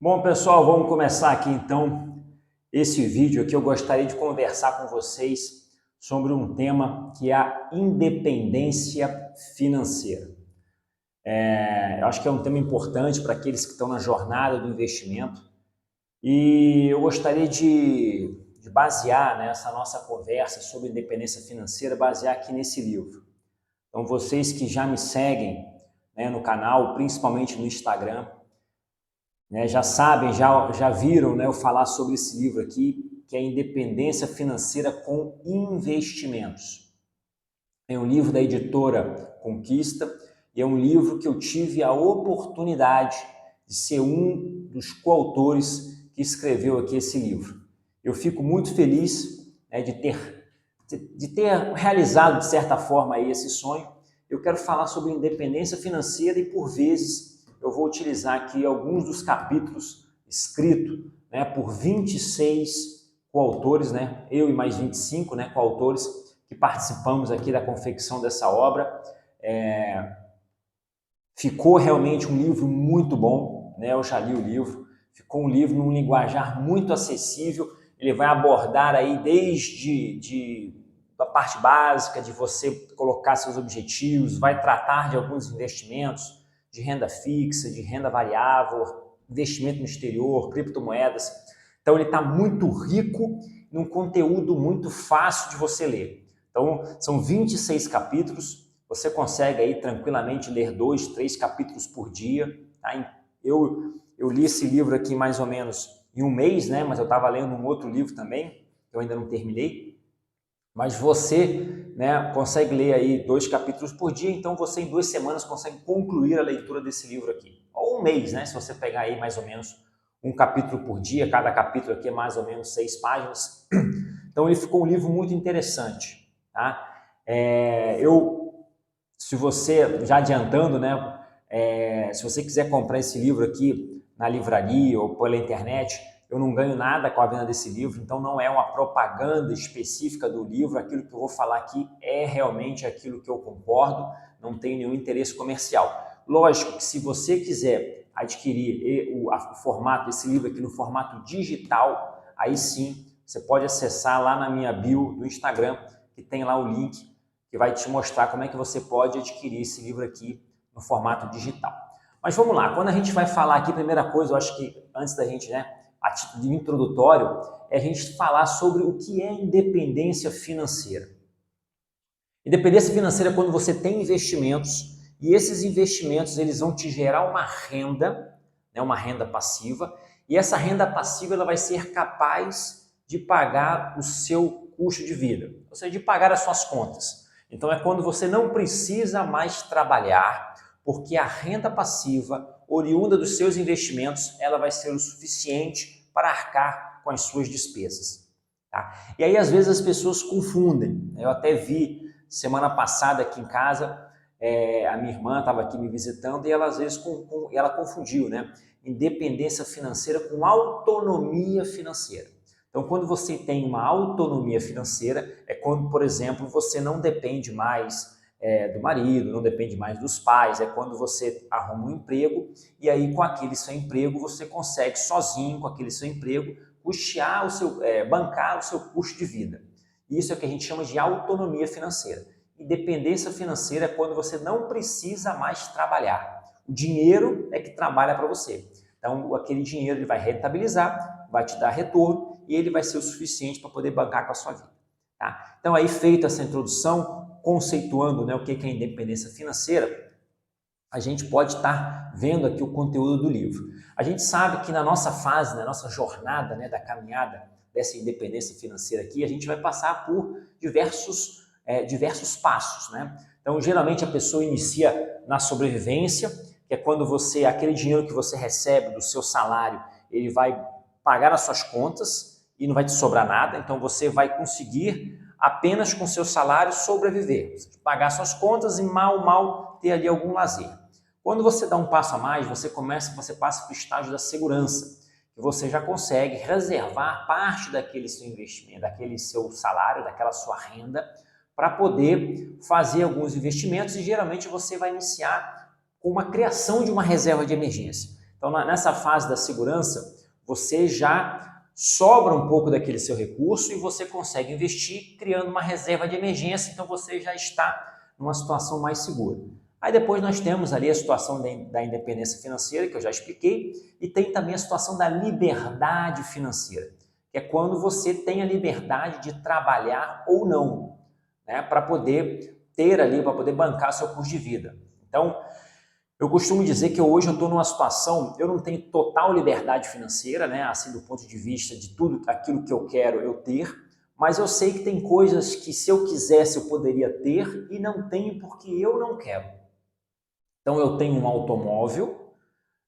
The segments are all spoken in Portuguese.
Bom, pessoal, vamos começar aqui então esse vídeo aqui. Eu gostaria de conversar com vocês sobre um tema que é a independência financeira. Eu acho que é um tema importante para aqueles que estão na jornada do investimento e eu gostaria de basear, né, essa nossa conversa sobre independência financeira, basear aqui nesse livro. Então, vocês que já me seguem, né, no canal, principalmente no Instagram, né, já sabem, já viram, né, eu falar sobre esse livro aqui, que é Independência Financeira com Investimentos. É um livro da editora Conquista e é um livro que eu tive a oportunidade de ser um dos coautores que escreveu aqui esse livro. Eu fico muito feliz, né, de ter realizado, de certa forma, aí esse sonho. Eu quero falar sobre independência financeira e, por vezes, eu vou utilizar aqui alguns dos capítulos escritos, né, por 26 coautores, né, eu e mais 25, né, coautores que participamos aqui da confecção dessa obra. Ficou realmente um livro muito bom, né? Eu já li o livro, ficou um livro num linguajar muito acessível. Ele vai abordar aí desde a parte básica de você colocar seus objetivos, vai tratar de alguns investimentos, de renda fixa, de renda variável, investimento no exterior, criptomoedas. Então ele está muito rico, num conteúdo muito fácil de você ler. Então são 26 capítulos, você consegue aí tranquilamente ler 2, 3 capítulos por dia. Tá? Eu li esse livro aqui mais ou menos em um mês, né? Mas eu estava lendo um outro livro também, que eu ainda não terminei. Mas você, né, consegue ler aí 2 capítulos por dia, então você em 2 semanas consegue concluir a leitura desse livro aqui. Ou um mês, né? Se você pegar aí mais ou menos um capítulo por dia, cada capítulo aqui é mais ou menos 6 páginas. Então ele ficou um livro muito interessante. Tá? Se você, já adiantando, né, se você quiser comprar esse livro aqui na livraria ou pela internet, eu não ganho nada com a venda desse livro, então não é uma propaganda específica do livro, aquilo que eu vou falar aqui é realmente aquilo que eu concordo, não tem nenhum interesse comercial. Lógico que se você quiser adquirir o formato, esse livro aqui no formato digital, aí sim, você pode acessar lá na minha bio do Instagram, que tem lá o link que vai te mostrar como é que você pode adquirir esse livro aqui no formato digital. Mas vamos lá, quando a gente vai falar aqui, primeira coisa, eu acho que antes da gente, né, a título de introdutório, é a gente falar sobre o que é independência financeira. Independência financeira é quando você tem investimentos e esses investimentos eles vão te gerar uma renda, né, uma renda passiva, e essa renda passiva ela vai ser capaz de pagar o seu custo de vida, ou seja, de pagar as suas contas. Então é quando você não precisa mais trabalhar, porque a renda passiva oriunda dos seus investimentos, ela vai ser o suficiente para arcar com as suas despesas. Tá? E aí às vezes as pessoas confundem. Eu até vi semana passada aqui em casa, a minha irmã estava aqui me visitando e ela às vezes ela confundiu, né? Independência financeira com autonomia financeira. Então, quando você tem uma autonomia financeira, é quando, por exemplo, você não depende mais do marido, não depende mais dos pais, é quando você arruma um emprego e aí com aquele seu emprego você consegue sozinho, com aquele seu emprego, custear bancar o seu custo de vida. Isso é o que a gente chama de autonomia financeira. Independência financeira é quando você não precisa mais trabalhar. O dinheiro é que trabalha para você. Então, aquele dinheiro ele vai rentabilizar, vai te dar retorno e ele vai ser o suficiente para poder bancar com a sua vida. Tá? Então, aí feita essa introdução, conceituando, né, o que é independência financeira, a gente pode estar vendo aqui o conteúdo do livro. A gente sabe que na nossa fase, na nossa jornada, né, da caminhada dessa independência financeira aqui, a gente vai passar por diversos passos. Né? Então, geralmente a pessoa inicia na sobrevivência, que é quando aquele dinheiro que você recebe do seu salário, ele vai pagar as suas contas e não vai te sobrar nada, então você vai conseguir apenas com seu salário sobreviver, pagar suas contas e mal ter ali algum lazer. Quando você dá um passo a mais, você passa para o estágio da segurança, que você já consegue reservar parte daquele seu investimento, daquele seu salário, daquela sua renda, para poder fazer alguns investimentos e geralmente você vai iniciar com uma criação de uma reserva de emergência. Então, nessa fase da segurança, você já sobra um pouco daquele seu recurso e você consegue investir criando uma reserva de emergência, então você já está numa situação mais segura. Aí depois nós temos ali a situação da independência financeira, que eu já expliquei, e tem também a situação da liberdade financeira, que é quando você tem a liberdade de trabalhar ou não, né, para poder ter ali, para poder bancar seu custo de vida. Então, eu costumo dizer que hoje eu estou numa situação, eu não tenho total liberdade financeira, né, assim do ponto de vista de tudo aquilo que eu quero eu ter, mas eu sei que tem coisas que se eu quisesse eu poderia ter e não tenho porque eu não quero. Então eu tenho um automóvel,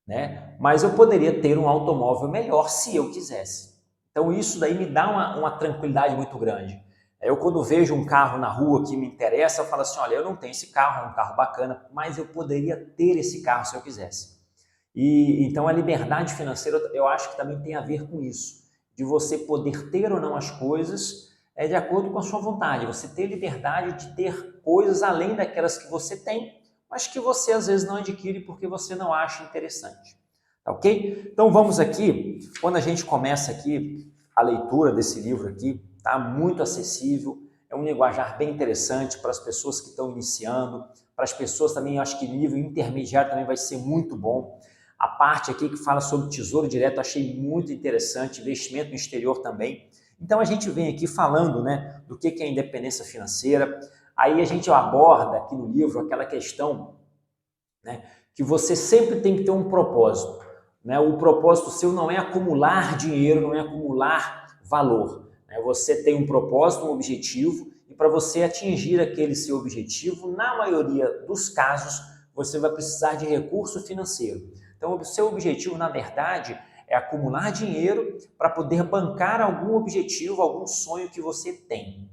né, mas eu poderia ter um automóvel melhor se eu quisesse. Então isso daí me dá uma tranquilidade muito grande. Eu quando vejo um carro na rua que me interessa, eu falo assim, olha, eu não tenho esse carro, é um carro bacana, mas eu poderia ter esse carro se eu quisesse. E então a liberdade financeira eu acho que também tem a ver com isso, de você poder ter ou não as coisas de acordo com a sua vontade, você ter liberdade de ter coisas além daquelas que você tem, mas que você às vezes não adquire porque você não acha interessante. Tá ok? Então vamos aqui, quando a gente começa aqui a leitura desse livro aqui, tá muito acessível, é um linguajar bem interessante para as pessoas que estão iniciando, para as pessoas também, eu acho que nível intermediário também vai ser muito bom. A parte aqui que fala sobre tesouro direto, eu achei muito interessante, investimento no exterior também. Então a gente vem aqui falando, né, do que é independência financeira, aí a gente aborda aqui no livro aquela questão, né, que você sempre tem que ter um propósito. Né? O propósito seu não é acumular dinheiro, não é acumular valor. Né? Você tem um propósito, um objetivo, e para você atingir aquele seu objetivo, na maioria dos casos, você vai precisar de recurso financeiro. Então, o seu objetivo, na verdade, é acumular dinheiro para poder bancar algum objetivo, algum sonho que você tem.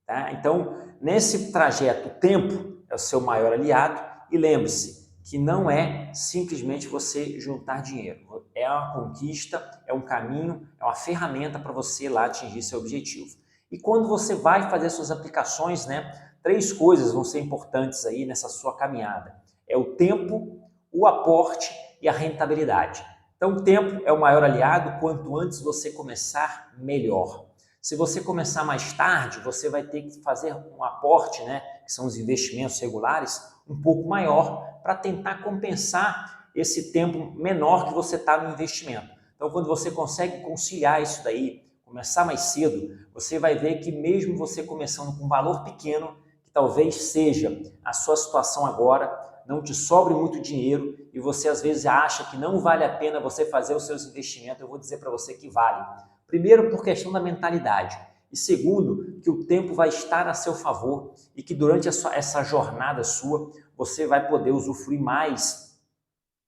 Tá? Então, nesse trajeto, o tempo é o seu maior aliado, e lembre-se, que não é simplesmente você juntar dinheiro. É uma conquista, é um caminho, é uma ferramenta para você lá atingir seu objetivo. E quando você vai fazer suas aplicações, né, 3 coisas vão ser importantes aí nessa sua caminhada. É o tempo, o aporte e a rentabilidade. Então o tempo é o maior aliado, quanto antes você começar, melhor. Se você começar mais tarde, você vai ter que fazer um aporte, né, que são os investimentos regulares, um pouco maior para tentar compensar esse tempo menor que você está no investimento. Então, quando você consegue conciliar isso daí, começar mais cedo, você vai ver que mesmo você começando com um valor pequeno, que talvez seja a sua situação agora, não te sobre muito dinheiro e você às vezes acha que não vale a pena você fazer os seus investimentos, eu vou dizer para você que vale. Primeiro, por questão da mentalidade. E segundo, que o tempo vai estar a seu favor e que durante essa jornada sua, você vai poder usufruir mais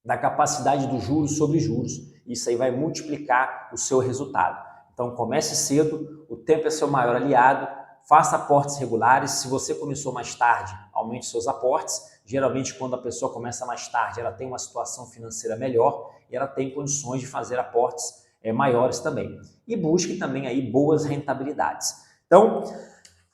da capacidade dos juros sobre juros. Isso aí vai multiplicar o seu resultado. Então comece cedo, o tempo é seu maior aliado, faça aportes regulares. Se você começou mais tarde, aumente seus aportes. Geralmente quando a pessoa começa mais tarde, ela tem uma situação financeira melhor e ela tem condições de fazer aportes maiores também. E busque também aí boas rentabilidades. Então,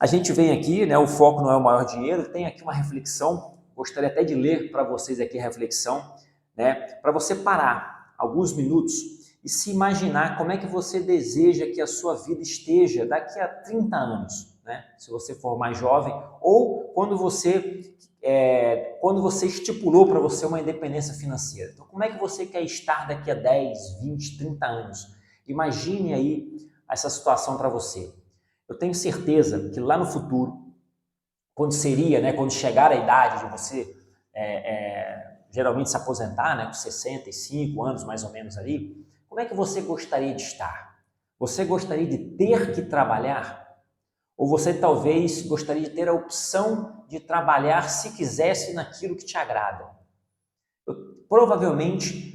a gente vem aqui, né, o foco não é o maior dinheiro, tem aqui uma reflexão, gostaria até de ler para vocês aqui a reflexão, né, para você parar alguns minutos e se imaginar como é que você deseja que a sua vida esteja daqui a 30 anos, né, se você for mais jovem, ou quando você estipulou para você uma independência financeira. Então, como é que você quer estar daqui a 10, 20, 30 anos? Imagine aí essa situação para você. Eu tenho certeza que lá no futuro, quando chegar a idade de você geralmente se aposentar, né, com 65 anos mais ou menos ali, como é que você gostaria de estar? Você gostaria de ter que trabalhar? Ou você talvez gostaria de ter a opção de trabalhar se quisesse naquilo que te agrada? Provavelmente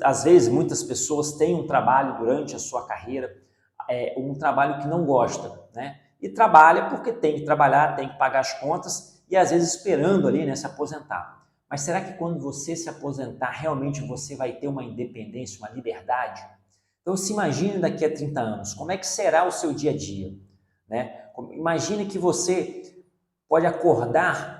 às vezes muitas pessoas têm um trabalho durante a sua carreira, um trabalho que não gosta, né? E trabalha porque tem que trabalhar, tem que pagar as contas e às vezes esperando ali, né, se aposentar. Mas será que quando você se aposentar, realmente você vai ter uma independência, uma liberdade? Então se imagine daqui a 30 anos, como é que será o seu dia a dia? Né? Imagine que você pode acordar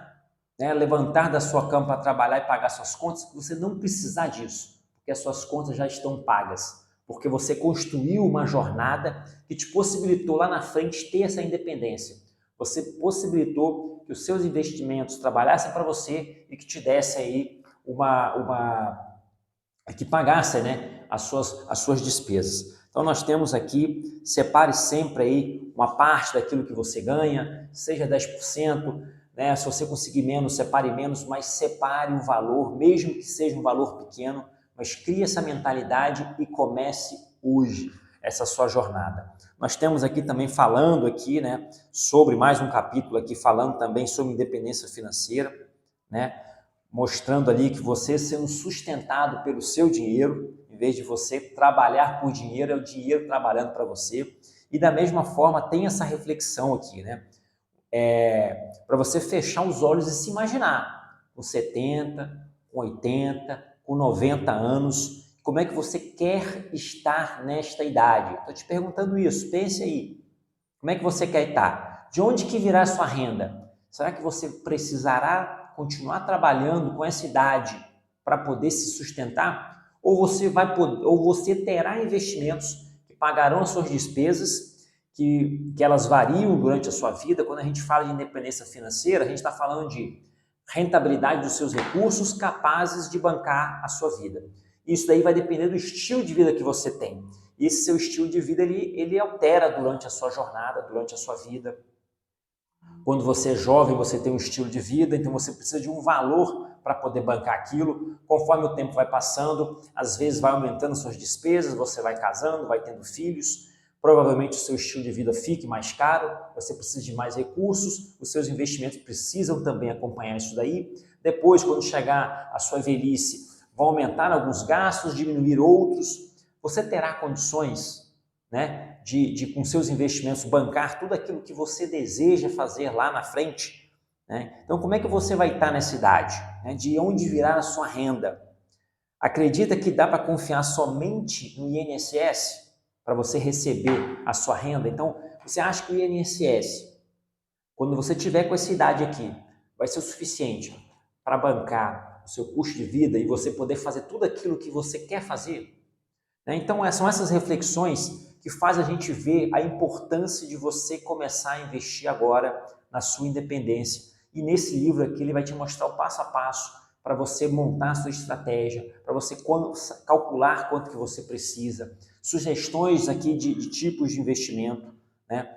né, levantar da sua cama para trabalhar e pagar suas contas, você não precisar disso, porque as suas contas já estão pagas, porque você construiu uma jornada que te possibilitou lá na frente ter essa independência. Você possibilitou que os seus investimentos trabalhassem para você e que te desse aí que pagasse, né, as suas despesas. Então nós temos aqui, separe sempre aí uma parte daquilo que você ganha, seja 10%, né, se você conseguir menos, separe menos, mas separe um valor, mesmo que seja um valor pequeno, mas crie essa mentalidade e comece hoje essa sua jornada. Nós temos aqui também falando aqui, né, sobre mais um capítulo aqui falando também sobre independência financeira, né, mostrando ali que você sendo sustentado pelo seu dinheiro, em vez de você trabalhar por dinheiro, é o dinheiro trabalhando para você. E da mesma forma tem essa reflexão aqui, né? Para você fechar os olhos e se imaginar com 70, com 80, com 90 anos, como é que você quer estar nesta idade? Estou te perguntando isso, pense aí. Como é que você quer estar? De onde que virá a sua renda? Será que você precisará continuar trabalhando com essa idade para poder se sustentar? Ou você terá investimentos que pagarão as suas despesas, que elas variam durante a sua vida? Quando a gente fala de independência financeira, a gente está falando de rentabilidade dos seus recursos capazes de bancar a sua vida. Isso daí vai depender do estilo de vida que você tem. E esse seu estilo de vida, ele altera durante a sua jornada, durante a sua vida. Quando você é jovem, você tem um estilo de vida, então você precisa de um valor para poder bancar aquilo. Conforme o tempo vai passando, às vezes vai aumentando suas despesas, você vai casando, vai tendo filhos, provavelmente o seu estilo de vida fique mais caro, você precisa de mais recursos, os seus investimentos precisam também acompanhar isso daí. Depois, quando chegar a sua velhice, vão aumentar alguns gastos, diminuir outros. Você terá condições, né, de com seus investimentos bancar tudo aquilo que você deseja fazer lá na frente, né? Então, como é que você vai estar nessa idade? Né? De onde virá a sua renda? Acredita que dá para confiar somente no INSS para você receber a sua renda? Então, você acha que o INSS, quando você tiver com essa idade aqui, vai ser o suficiente para bancar o seu custo de vida e você poder fazer tudo aquilo que você quer fazer? Então, são essas reflexões que faz a gente ver a importância de você começar a investir agora na sua independência. E nesse livro aqui ele vai te mostrar o passo a passo para você montar a sua estratégia, para você calcular quanto que você precisa, sugestões aqui de tipos de investimento, né?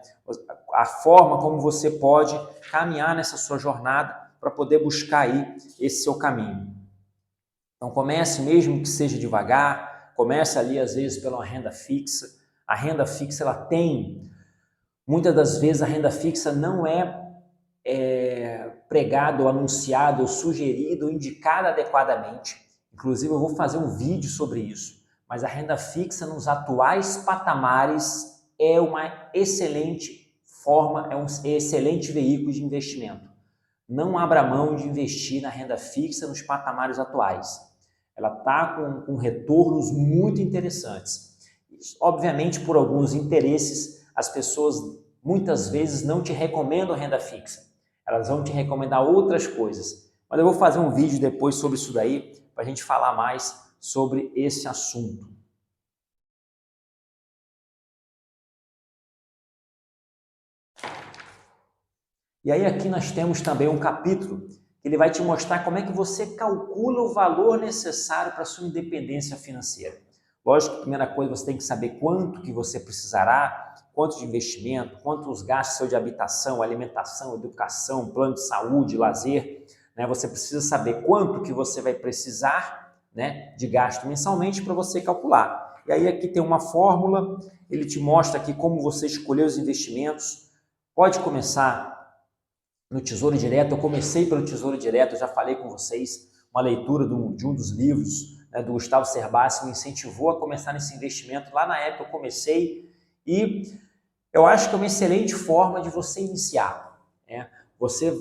A forma como você pode caminhar nessa sua jornada para poder buscar aí esse seu caminho. Então comece mesmo que seja devagar, comece ali às vezes pela renda fixa. A renda fixa ela tem, muitas das vezes a renda fixa não é pregado, anunciado, ou sugerido, ou indicada adequadamente. Inclusive eu vou fazer um vídeo sobre isso. Mas a renda fixa nos atuais patamares é uma excelente forma, é um excelente veículo de investimento. Não abra mão de investir na renda fixa nos patamares atuais. Ela está com retornos muito interessantes. Obviamente, por alguns interesses, as pessoas muitas vezes não te recomendam renda fixa. Elas vão te recomendar outras coisas. Mas eu vou fazer um vídeo depois sobre isso daí, para a gente falar mais sobre esse assunto. E aí aqui nós temos também um capítulo que ele vai te mostrar como é que você calcula o valor necessário para a sua independência financeira. Lógico que a primeira coisa você tem que saber quanto que você precisará, quanto de investimento, quanto os gastos seu de habitação, alimentação, educação, plano de saúde, lazer, né? Você precisa saber quanto que você vai precisar, né, de gasto mensalmente para você calcular. E aí aqui tem uma fórmula, ele te mostra aqui como você escolher os investimentos. Pode começar no Tesouro Direto. Eu comecei pelo Tesouro Direto, eu já falei com vocês, uma leitura de um dos livros, né, do Gustavo Cerbasi, me incentivou a começar nesse investimento. Lá na época eu comecei e eu acho que é uma excelente forma de você iniciar, né? Você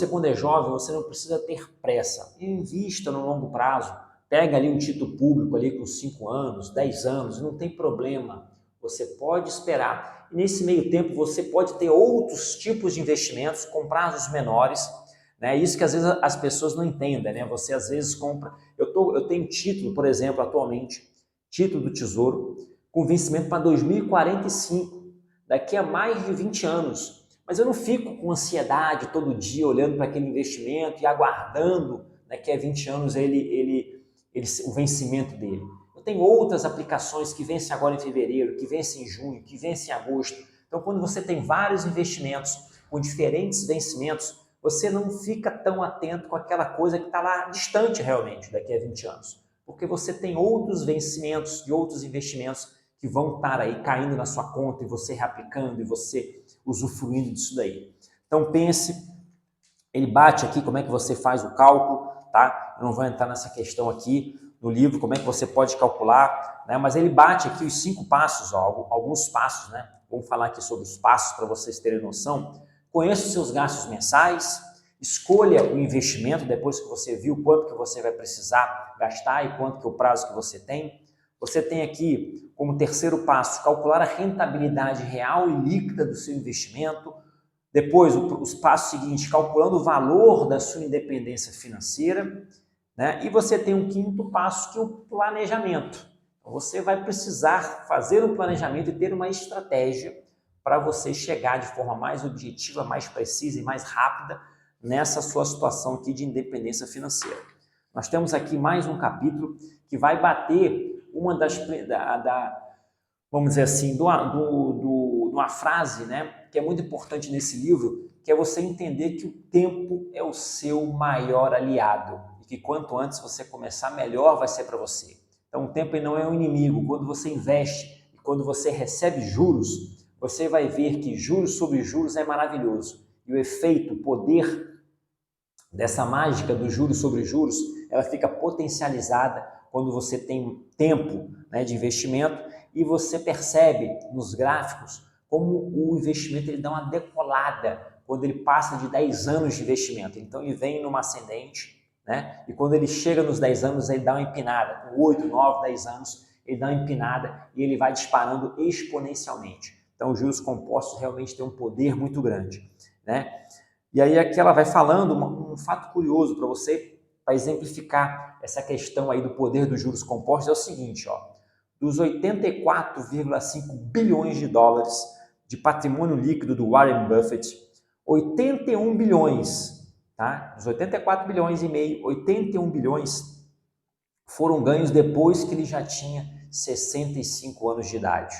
quando é jovem, você não precisa ter pressa. Invista no longo prazo, pega ali um título público ali com 5 anos, 10 anos, não tem problema. Você pode esperar. E nesse meio tempo você pode ter outros tipos de investimentos com prazos menores, né? Isso que às vezes as pessoas não entendem, né? Você às vezes compra... Eu tenho título, por exemplo, atualmente, título do Tesouro, com vencimento para 2045, daqui a mais de 20 anos. Mas eu não fico com ansiedade todo dia olhando para aquele investimento e aguardando daqui a 20 anos o vencimento dele. Eu tenho outras aplicações que vencem agora em fevereiro, que vencem em junho, que vencem em agosto. Então, quando você tem vários investimentos com diferentes vencimentos, você não fica tão atento com aquela coisa que está lá distante realmente daqui a 20 anos. Porque você tem outros vencimentos e outros investimentos que vão estar aí caindo na sua conta e você reaplicando e você usufruindo disso daí. Então pense, ele bate aqui como é que você faz o cálculo, tá? Eu não vou entrar nessa questão aqui no livro, como é que você pode calcular, né? Mas ele bate aqui os 5 passos, ó, alguns passos, né? Vamos falar aqui sobre os passos para vocês terem noção. Conheça os seus gastos mensais, escolha o investimento depois que você viu quanto que você vai precisar gastar e quanto que é o prazo que você tem. Você tem aqui como terceiro passo calcular a rentabilidade real e líquida do seu investimento. Depois, os passos seguintes, calculando o valor da sua independência financeira, né? E você tem um quinto passo que é o planejamento. Você vai precisar fazer um planejamento e ter uma estratégia para você chegar de forma mais objetiva, mais precisa e mais rápida nessa sua situação aqui de independência financeira. Nós temos aqui mais um capítulo que vai bater uma vamos dizer assim, uma frase, né, que é muito importante nesse livro, que é você entender que o tempo é o seu maior aliado e que quanto antes você começar, melhor vai ser para você. Então o tempo não é um inimigo. Quando você investe e quando você recebe juros, você vai ver que juros sobre juros é maravilhoso. E o efeito, o poder dessa mágica dos juros sobre juros, ela fica potencializada quando você tem tempo, né, de investimento e você percebe nos gráficos como o investimento ele dá uma decolada quando ele passa de 10 anos de investimento. Então ele vem numa ascendente, né, e quando ele chega nos 10 anos ele dá uma empinada, com 8, 9, 10 anos ele dá uma empinada e ele vai disparando exponencialmente. Então os juros compostos realmente têm um poder muito grande, né? E aí aqui ela vai falando um fato curioso para você, para exemplificar essa questão aí do poder dos juros compostos, é o seguinte, ó, dos 84,5 bilhões de dólares de patrimônio líquido do Warren Buffett, 81 bilhões, tá? Dos 84 bilhões e meio, 81 bilhões foram ganhos depois que ele já tinha 65 anos de idade.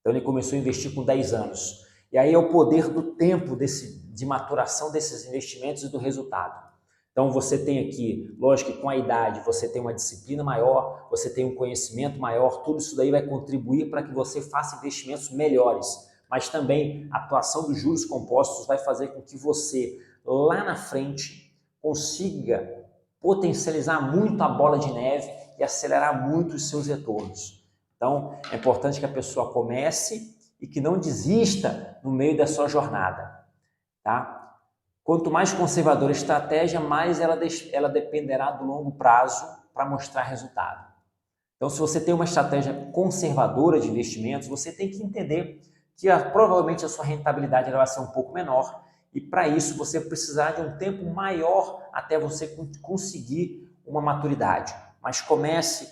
Então ele começou a investir com 10 anos. E aí é o poder do tempo de maturação desses investimentos e do resultado. Então você tem aqui, lógico que com a idade você tem uma disciplina maior, você tem um conhecimento maior, tudo isso daí vai contribuir para que você faça investimentos melhores. Mas também a atuação dos juros compostos vai fazer com que você, lá na frente, consiga potencializar muito a bola de neve e acelerar muito os seus retornos. Então é importante que a pessoa comece e que não desista no meio da sua jornada, tá? Quanto mais conservadora a estratégia, mais ela dependerá do longo prazo para mostrar resultado. Então, se você tem uma estratégia conservadora de investimentos, você tem que entender que provavelmente a sua rentabilidade ela vai ser um pouco menor e para isso você precisará de um tempo maior até você conseguir uma maturidade. Mas comece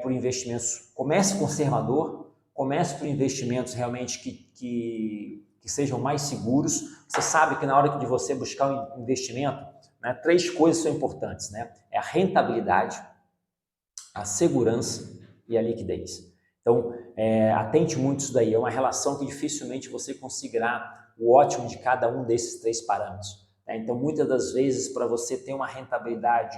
por investimentos, comece conservador, comece por investimentos realmente que sejam mais seguros. Você sabe que na hora de você buscar um investimento, né, 3 coisas são importantes, né? É a rentabilidade, a segurança e a liquidez. Então, atente muito isso daí. É uma relação que dificilmente você conseguirá o ótimo de cada um desses 3 parâmetros. Né? Então, muitas das vezes, para você ter uma rentabilidade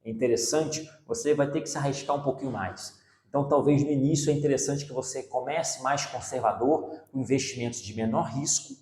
interessante, você vai ter que se arriscar um pouquinho mais. Então, talvez no início é interessante que você comece mais conservador, com investimentos de menor risco,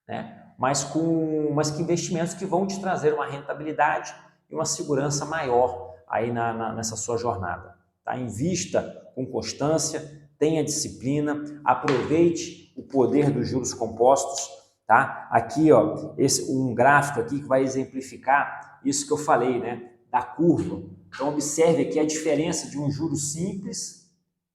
né? mas que investimentos que vão te trazer uma rentabilidade e uma segurança maior aí nessa sua jornada. Tá? Invista com constância, tenha disciplina, aproveite o poder dos juros compostos. Tá? Aqui, ó, um gráfico aqui que vai exemplificar isso que eu falei, né? Da curva. Então, observe aqui a diferença de um juro simples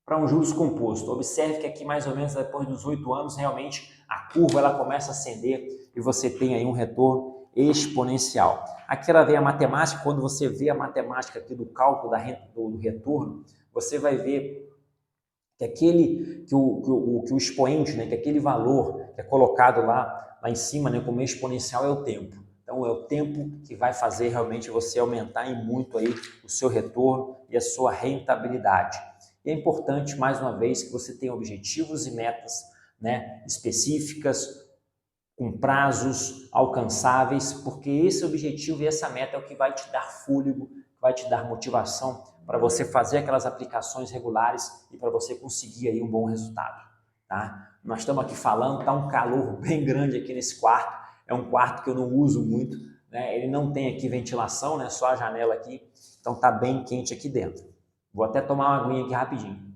para um juros composto. Observe que aqui, mais ou menos, depois dos 8 anos, realmente a curva ela começa a ascender e você tem aí um retorno exponencial. Aqui ela vem a matemática. Quando você vê a matemática aqui do cálculo do retorno, você vai ver que o expoente, né, que aquele valor que é colocado lá em cima, né, como exponencial, é o tempo. Então é o tempo que vai fazer realmente você aumentar em muito aí o seu retorno e a sua rentabilidade. E é importante, mais uma vez, que você tenha objetivos e metas, né, específicas, com prazos alcançáveis, porque esse objetivo e essa meta é o que vai te dar fôlego, vai te dar motivação para você fazer aquelas aplicações regulares e para você conseguir aí um bom resultado, tá? Nós estamos aqui falando, tá um calor bem grande aqui nesse quarto, é um quarto que eu não uso muito, né? Ele não tem aqui ventilação, né? Só a janela aqui, então tá bem quente aqui dentro. Vou até tomar uma aguinha aqui rapidinho.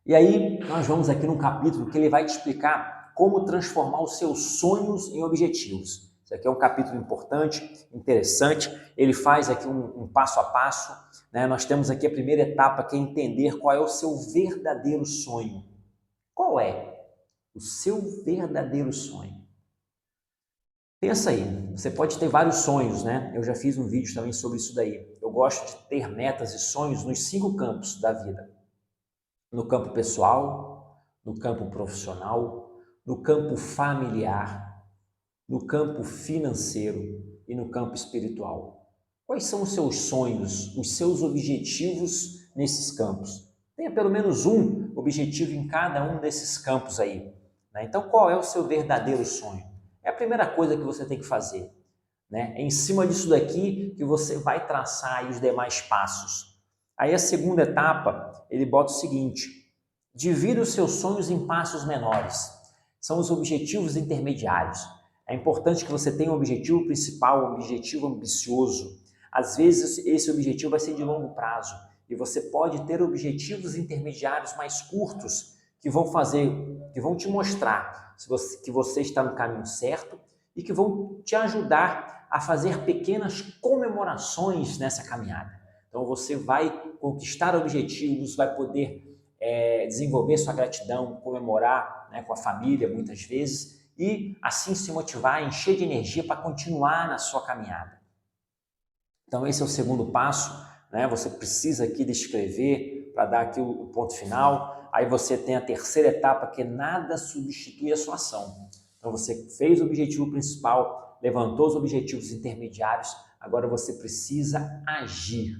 E aí nós vamos aqui num capítulo que ele vai te explicar como transformar os seus sonhos em objetivos. Isso aqui é um capítulo importante, interessante. Ele faz aqui um passo a passo, né? Nós temos aqui a primeira etapa, que é entender qual é o seu verdadeiro sonho. Qual é o seu verdadeiro sonho? Pensa aí, você pode ter vários sonhos, né? Eu já fiz um vídeo também sobre isso daí. Eu gosto de ter metas e sonhos nos 5 campos da vida. No campo pessoal, no campo profissional, no campo familiar, no campo financeiro e no campo espiritual. Quais são os seus sonhos, os seus objetivos nesses campos? Tenha pelo menos um objetivo em cada um desses campos aí, né? Então, qual é o seu verdadeiro sonho? É a primeira coisa que você tem que fazer, né? É em cima disso daqui que você vai traçar aí os demais passos. Aí a segunda etapa, ele bota o seguinte: divida os seus sonhos em passos menores. São os objetivos intermediários. É importante que você tenha um objetivo principal, um objetivo ambicioso. Às vezes esse objetivo vai ser de longo prazo e você pode ter objetivos intermediários mais curtos que vão te mostrar que você está no caminho certo e que vão te ajudar a fazer pequenas comemorações nessa caminhada. Então você vai conquistar objetivos, vai poder desenvolver sua gratidão, comemorar, né, com a família muitas vezes e assim se motivar, encher de energia para continuar na sua caminhada. Então esse é o segundo passo, né? Você precisa aqui descrever para dar aqui o ponto final. Aí você tem a terceira etapa, que nada substitui a sua ação. Então você fez o objetivo principal, levantou os objetivos intermediários, agora você precisa agir.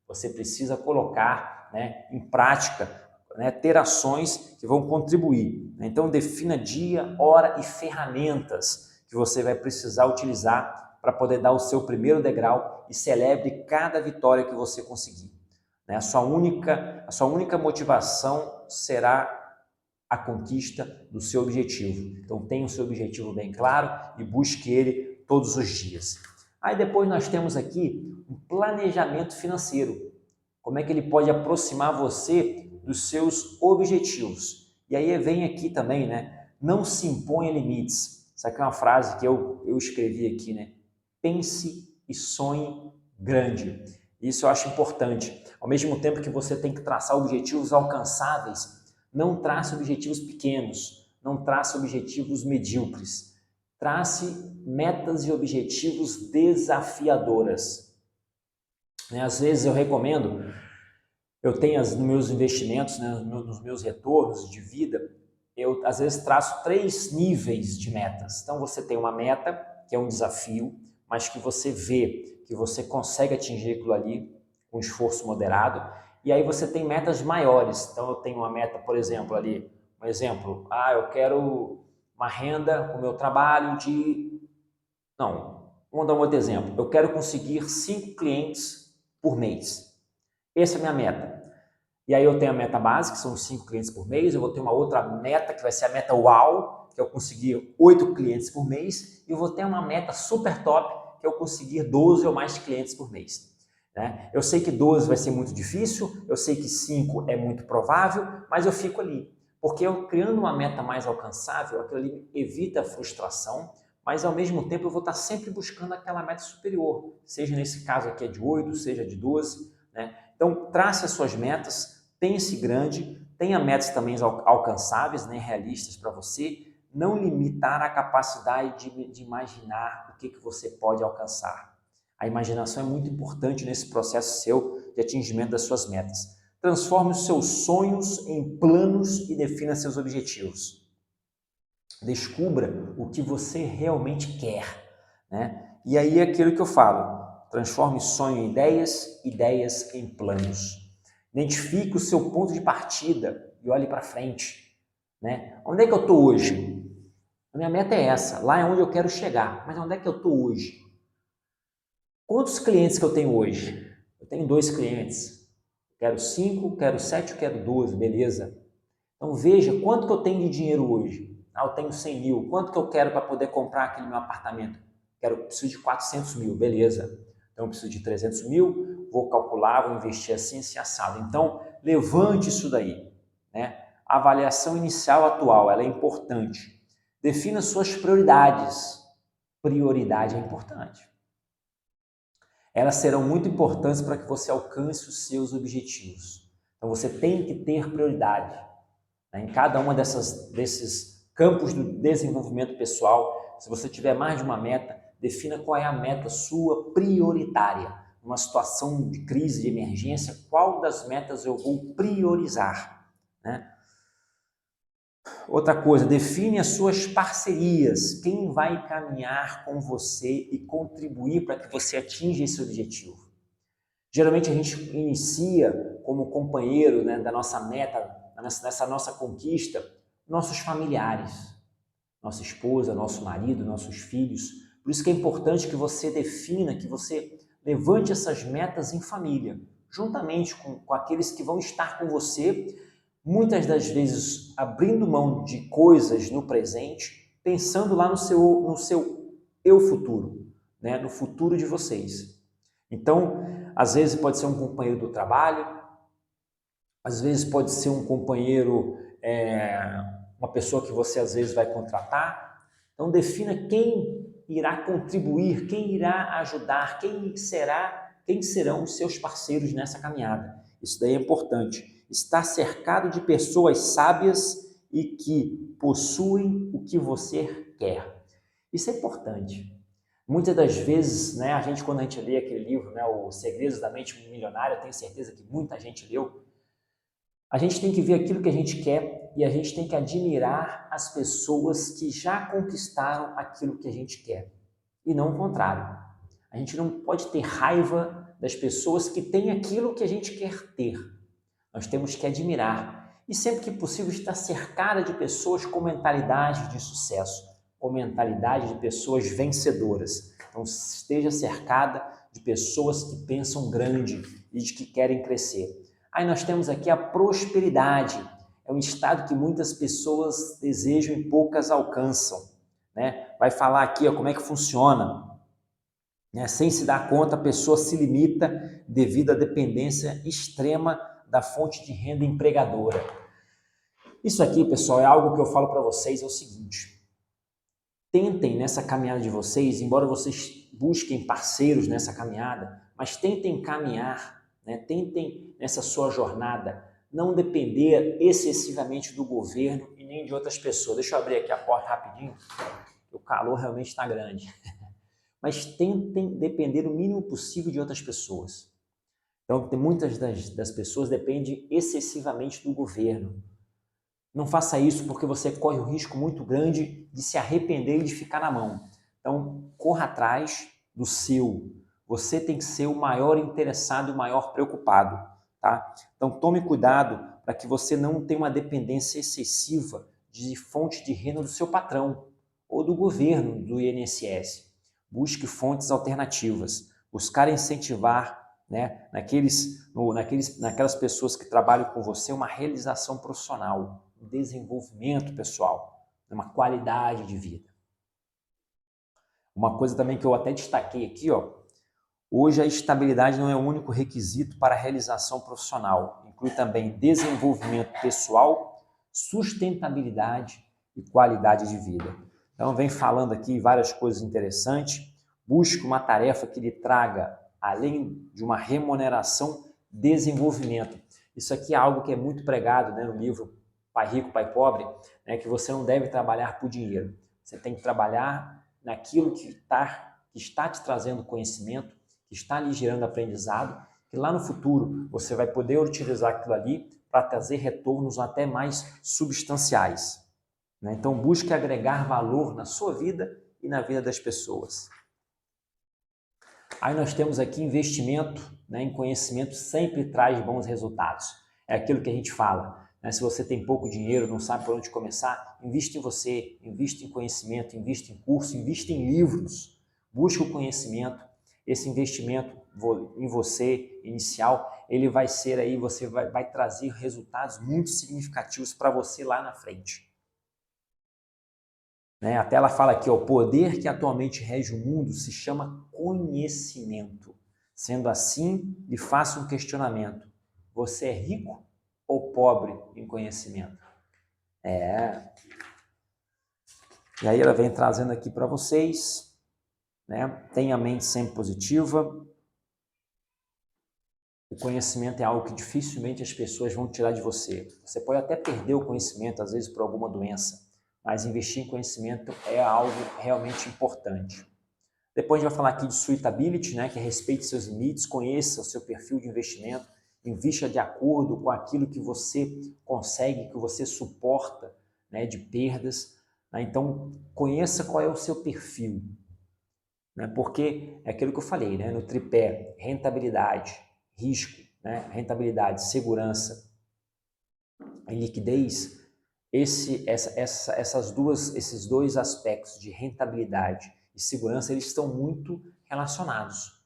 Você precisa colocar, né, em prática, né, ter ações que vão contribuir. Então defina dia, hora e ferramentas que você vai precisar utilizar para poder dar o seu primeiro degrau e celebre cada vitória que você conseguir. A sua única motivação será a conquista do seu objetivo. Então tenha o seu objetivo bem claro e busque ele todos os dias. Aí depois nós temos aqui um planejamento financeiro. Como é que ele pode aproximar você dos seus objetivos? E aí vem aqui também, né? Não se imponha limites. Essa aqui é uma frase que eu escrevi aqui, né? Pense e sonhe grande. Isso eu acho importante. Ao mesmo tempo que você tem que traçar objetivos alcançáveis, não trace objetivos pequenos, não trace objetivos medíocres. Trace metas e objetivos desafiadoras. Às vezes eu recomendo, eu tenho nos meus investimentos, né, nos meus retornos de vida, eu às vezes traço 3 níveis de metas. Então você tem uma meta, que é um desafio, mas que você vê que você consegue atingir aquilo ali com esforço moderado. E aí você tem metas maiores. Então eu tenho uma meta, por exemplo, ali, um exemplo, eu quero uma renda com o meu trabalho de... Não, vamos dar um outro exemplo. Eu quero conseguir 5 clientes por mês. Essa é a minha meta. E aí eu tenho a meta básica, que são 5 clientes por mês. Eu vou ter uma outra meta, que vai ser a meta UAU, que é eu conseguir 8 clientes por mês. E eu vou ter uma meta super top, que é eu conseguir 12 ou mais clientes por mês. Né? Eu sei que 12 vai ser muito difícil, eu sei que 5 é muito provável, mas eu fico ali. Porque eu criando uma meta mais alcançável, aquilo ali evita a frustração, mas ao mesmo tempo eu vou estar sempre buscando aquela meta superior, seja nesse caso aqui é de 8, seja de 12. Né? Então trace as suas metas, pense grande, tenha metas também alcançáveis, né, realistas para você, não limitar a capacidade de imaginar o que você pode alcançar. A imaginação é muito importante nesse processo seu de atingimento das suas metas. Transforme os seus sonhos em planos e defina seus objetivos. Descubra o que você realmente quer, né? E aí é aquilo que eu falo, transforme sonho em ideias, ideias em planos. Identifique o seu ponto de partida e olhe para frente, né? Onde é que eu estou hoje? A minha meta é essa, lá é onde eu quero chegar, mas onde é que eu estou hoje? Quantos clientes que eu tenho hoje? Eu tenho 2 clientes. Quero 5, quero 7, quero 12, beleza. Então veja quanto que eu tenho de dinheiro hoje. Eu tenho 100 mil. Quanto que eu quero para poder comprar aquele meu apartamento? Preciso de 400 mil, beleza. Então eu preciso de 300 mil, vou calcular, vou investir assim, assim, assado. Então levante isso daí, né? A avaliação inicial atual, ela é importante. Defina suas prioridades. Prioridade é importante. Elas serão muito importantes para que você alcance os seus objetivos. Então você tem que ter prioridade, né? Em cada uma desses campos do desenvolvimento pessoal. Se você tiver mais de uma meta, defina qual é a meta sua prioritária. Numa situação de crise, de emergência, qual das metas eu vou priorizar, né? Outra coisa, define as suas parcerias. Quem vai caminhar com você e contribuir para que você atinja esse objetivo? Geralmente a gente inicia como companheiro, né, da nossa meta, nessa nossa conquista, nossos familiares, nossa esposa, nosso marido, nossos filhos. Por isso que é importante que você defina, que você levante essas metas em família, juntamente com aqueles que vão estar com você, muitas das vezes abrindo mão de coisas no presente, pensando lá no seu eu futuro, né, no futuro de vocês. Então, às vezes pode ser um companheiro do trabalho, às vezes pode ser um companheiro, uma pessoa que você às vezes vai contratar. Então defina quem irá contribuir, quem irá ajudar, quem serão os seus parceiros nessa caminhada. Isso daí é importante. Estar cercado de pessoas sábias e que possuem o que você quer. Isso é importante. Muitas das vezes, né, quando a gente lê aquele livro, né, Os Segredos da Mente Milionária, eu tenho certeza que muita gente leu, a gente tem que ver aquilo que a gente quer e a gente tem que admirar as pessoas que já conquistaram aquilo que a gente quer. E não o contrário. A gente não pode ter raiva das pessoas que têm aquilo que a gente quer ter. Nós temos que admirar. E sempre que possível estar cercada de pessoas com mentalidade de sucesso, com mentalidade de pessoas vencedoras. Então esteja cercada de pessoas que pensam grande e de que querem crescer. Aí nós temos aqui a prosperidade. É um estado que muitas pessoas desejam e poucas alcançam, né? Vai falar aqui, ó, como é que funciona. Né? Sem se dar conta, a pessoa se limita devido à dependência extrema da fonte de renda empregadora. Isso aqui, pessoal, é algo que eu falo para vocês, é o seguinte: tentem nessa caminhada de vocês, embora vocês busquem parceiros nessa caminhada, mas tentem caminhar, né? Tentem nessa sua jornada não depender excessivamente do governo e nem de outras pessoas. Deixa eu abrir aqui a porta rapidinho, o calor realmente está grande. Mas tentem depender o mínimo possível de outras pessoas. Então, muitas das pessoas dependem excessivamente do governo. Não faça isso porque você corre um risco muito grande de se arrepender e de ficar na mão. Então, corra atrás do seu. Você tem que ser o maior interessado e o maior preocupado, tá? Então, tome cuidado para que você não tenha uma dependência excessiva de fonte de renda do seu patrão ou do governo, do INSS. Busque fontes alternativas. Buscar incentivar, né, naquelas pessoas que trabalham com você uma realização profissional, um desenvolvimento pessoal, uma qualidade de vida. Uma coisa também que eu até destaquei aqui, ó, hoje a estabilidade não é o único requisito para a realização profissional. Inclui também desenvolvimento pessoal, sustentabilidade e qualidade de vida. Então vem falando aqui várias coisas interessantes. Busque uma tarefa que lhe traga, além de uma remuneração, desenvolvimento. Isso aqui é algo que é muito pregado, né, no livro Pai Rico, Pai Pobre, né, que você não deve trabalhar por dinheiro. Você tem que trabalhar naquilo que está te trazendo conhecimento, que está lhe gerando aprendizado, que lá no futuro você vai poder utilizar aquilo ali para trazer retornos até mais substanciais. Né? Então, busque agregar valor na sua vida e na vida das pessoas. Aí nós temos aqui investimento, né, em conhecimento sempre traz bons resultados. É aquilo que a gente fala, né? Se você tem pouco dinheiro, não sabe por onde começar, invista em você, invista em conhecimento, invista em curso, invista em livros. Busque o conhecimento. Esse investimento em você, inicial, ele vai ser aí, você vai trazer resultados muito significativos para você lá na frente. Né? Até ela fala aqui, o poder que atualmente rege o mundo se chama conhecimento. Sendo assim, lhe faço um questionamento. Você é rico ou pobre em conhecimento? E aí ela vem trazendo aqui para vocês, né? Tenha a mente sempre positiva. O conhecimento é algo que dificilmente as pessoas vão tirar de você. Você pode até perder o conhecimento, às vezes por alguma doença, mas investir em conhecimento é algo realmente importante. Depois a gente vai falar aqui de suitability, né, que é respeite seus limites, conheça o seu perfil de investimento, invista de acordo com aquilo que você consegue, que você suporta, né, de perdas. Né? Então, conheça qual é o seu perfil. Né? Porque é aquilo que eu falei, né, no tripé, rentabilidade, risco, né, rentabilidade, segurança e liquidez, esses dois aspectos de rentabilidade e segurança, eles estão muito relacionados.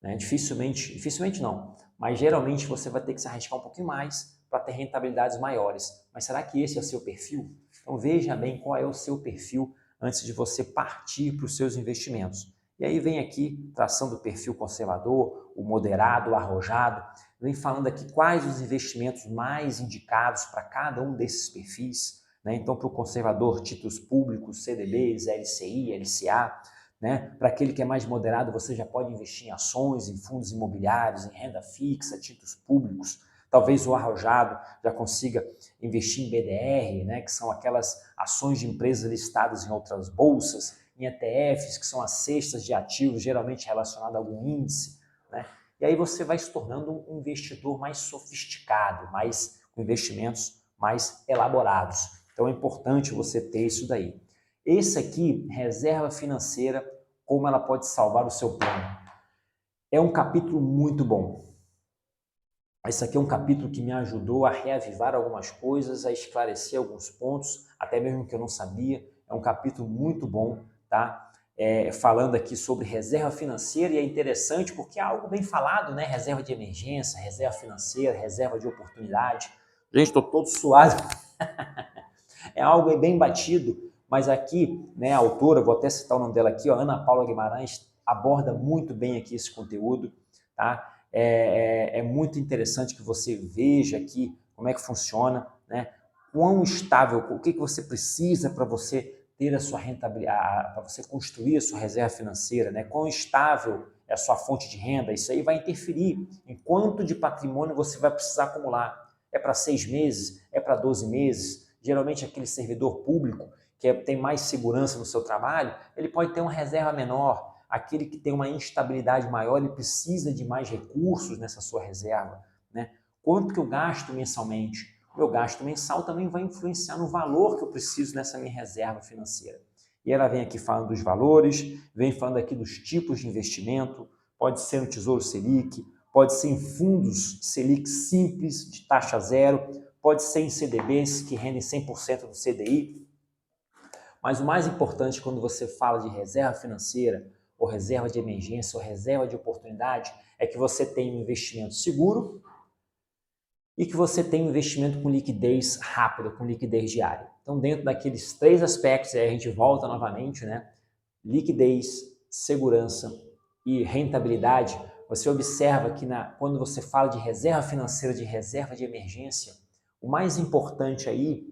Né? Dificilmente não, mas geralmente você vai ter que se arriscar um pouquinho mais para ter rentabilidades maiores. Mas será que esse é o seu perfil? Então veja bem qual é o seu perfil antes de você partir para os seus investimentos. E aí vem aqui, traçando o perfil conservador, o moderado, o arrojado, vem falando aqui quais os investimentos mais indicados para cada um desses perfis. Né? Então, para o conservador, títulos públicos, CDBs, LCI, LCA. Né? Para aquele que é mais moderado, você já pode investir em ações, em fundos imobiliários, em renda fixa, títulos públicos. Talvez o arrojado já consiga investir em BDR, né? Que são aquelas ações de empresas listadas em outras bolsas, em ETFs, que são as cestas de ativos geralmente relacionadas a algum índice. Né? E aí você vai se tornando um investidor mais sofisticado, com investimentos mais elaborados. Então é importante você ter isso daí. Esse aqui, reserva financeira, como ela pode salvar o seu plano. É um capítulo muito bom. Esse aqui é um capítulo que me ajudou a reavivar algumas coisas, a esclarecer alguns pontos, até mesmo que eu não sabia. É um capítulo muito bom, tá? Falando aqui sobre reserva financeira, e é interessante porque é algo bem falado, né? Reserva de emergência, reserva financeira, reserva de oportunidade. Gente, estou todo suado. É algo bem batido, mas aqui, né, a autora, vou até citar o nome dela aqui, ó, Ana Paula Guimarães, aborda muito bem aqui esse conteúdo, tá? É muito interessante que você veja aqui como é que funciona, né? Quão estável, o que você precisa para você ter a sua rentabilidade, para você construir a sua reserva financeira, né? Quão estável é a sua fonte de renda, isso aí vai interferir em quanto de patrimônio você vai precisar acumular. É para 6 meses? É para 12 meses? Geralmente aquele servidor público que tem mais segurança no seu trabalho, ele pode ter uma reserva menor. Aquele que tem uma instabilidade maior, ele precisa de mais recursos nessa sua reserva. Né? Quanto que eu gasto mensalmente? O meu gasto mensal também vai influenciar no valor que eu preciso nessa minha reserva financeira. E ela vem aqui falando dos valores, vem falando aqui dos tipos de investimento, pode ser no Tesouro Selic, pode ser em fundos Selic simples, de taxa zero, pode ser em CDBs que rendem 100% do CDI. Mas o mais importante quando você fala de reserva financeira, ou reserva de emergência, ou reserva de oportunidade, é que você tem um investimento seguro e que você tem um investimento com liquidez rápida, com liquidez diária. Então, dentro daqueles 3 aspectos, aí a gente volta novamente, né? Liquidez, segurança e rentabilidade. Você observa que quando você fala de reserva financeira, de reserva de emergência, o mais importante aí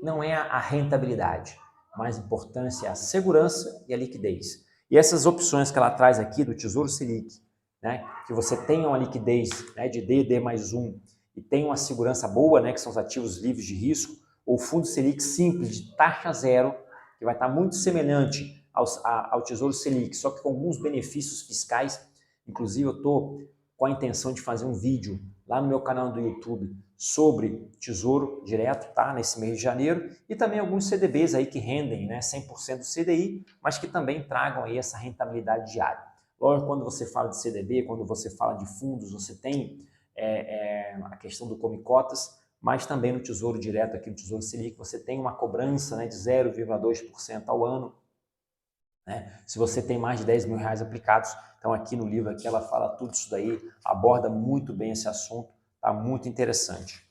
não é a rentabilidade. O mais importante é a segurança e a liquidez. E essas opções que ela traz aqui do Tesouro Selic, né, que você tenha uma liquidez, né, de D+1 e tenha uma segurança boa, né, que são os ativos livres de risco, ou fundo Selic simples de taxa zero, que vai estar muito semelhante ao Tesouro Selic, só que com alguns benefícios fiscais. Inclusive, eu estou com a intenção de fazer um vídeo lá no meu canal do YouTube sobre Tesouro Direto, tá? Nesse mês de janeiro, e também alguns CDBs aí que rendem, né, 100% do CDI, mas que também tragam aí essa rentabilidade diária. Lógico, quando você fala de CDB, quando você fala de fundos, você tem a questão do Come Cotas, mas também no Tesouro Direto, aqui no Tesouro Selic, você tem uma cobrança, né, de 0,2% ao ano, né? Se você tem mais de 10 mil reais aplicados. Então aqui no livro aqui ela fala tudo isso daí, aborda muito bem esse assunto, tá muito interessante.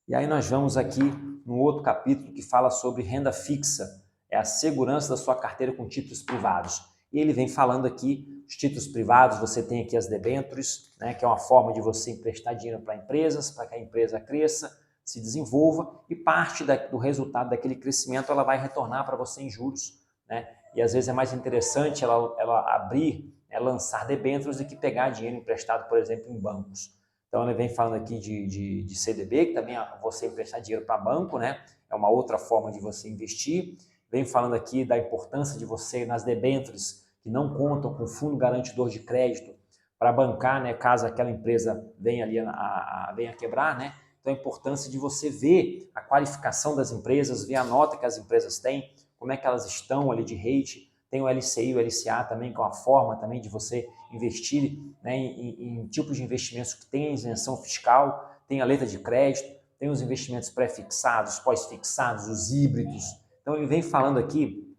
E aí nós vamos aqui no outro capítulo que fala sobre renda fixa, é a segurança da sua carteira com títulos privados. E ele vem falando aqui, os títulos privados, você tem aqui as debêntures, né, que é uma forma de você emprestar dinheiro para empresas, para que a empresa cresça, se desenvolva, e parte do resultado daquele crescimento ela vai retornar para você em juros, né? E às vezes é mais interessante ela abrir, lançar debêntures do que pegar dinheiro emprestado, por exemplo, em bancos. Então ele vem falando aqui de CDB, que também é você emprestar dinheiro para banco, né? É uma outra forma de você investir. Vem falando aqui da importância de você, nas debêntures, que não contam com fundo garantidor de crédito, para bancar, né, caso aquela empresa venha a quebrar, né? Então a importância de você ver a qualificação das empresas, ver a nota que as empresas têm, como é que elas estão ali de rate. Tem o LCI e o LCA também, que é uma forma também de você investir, né, em tipos de investimentos que têm isenção fiscal, tem a letra de crédito, tem os investimentos pré-fixados, pós-fixados, os híbridos. Então ele vem falando aqui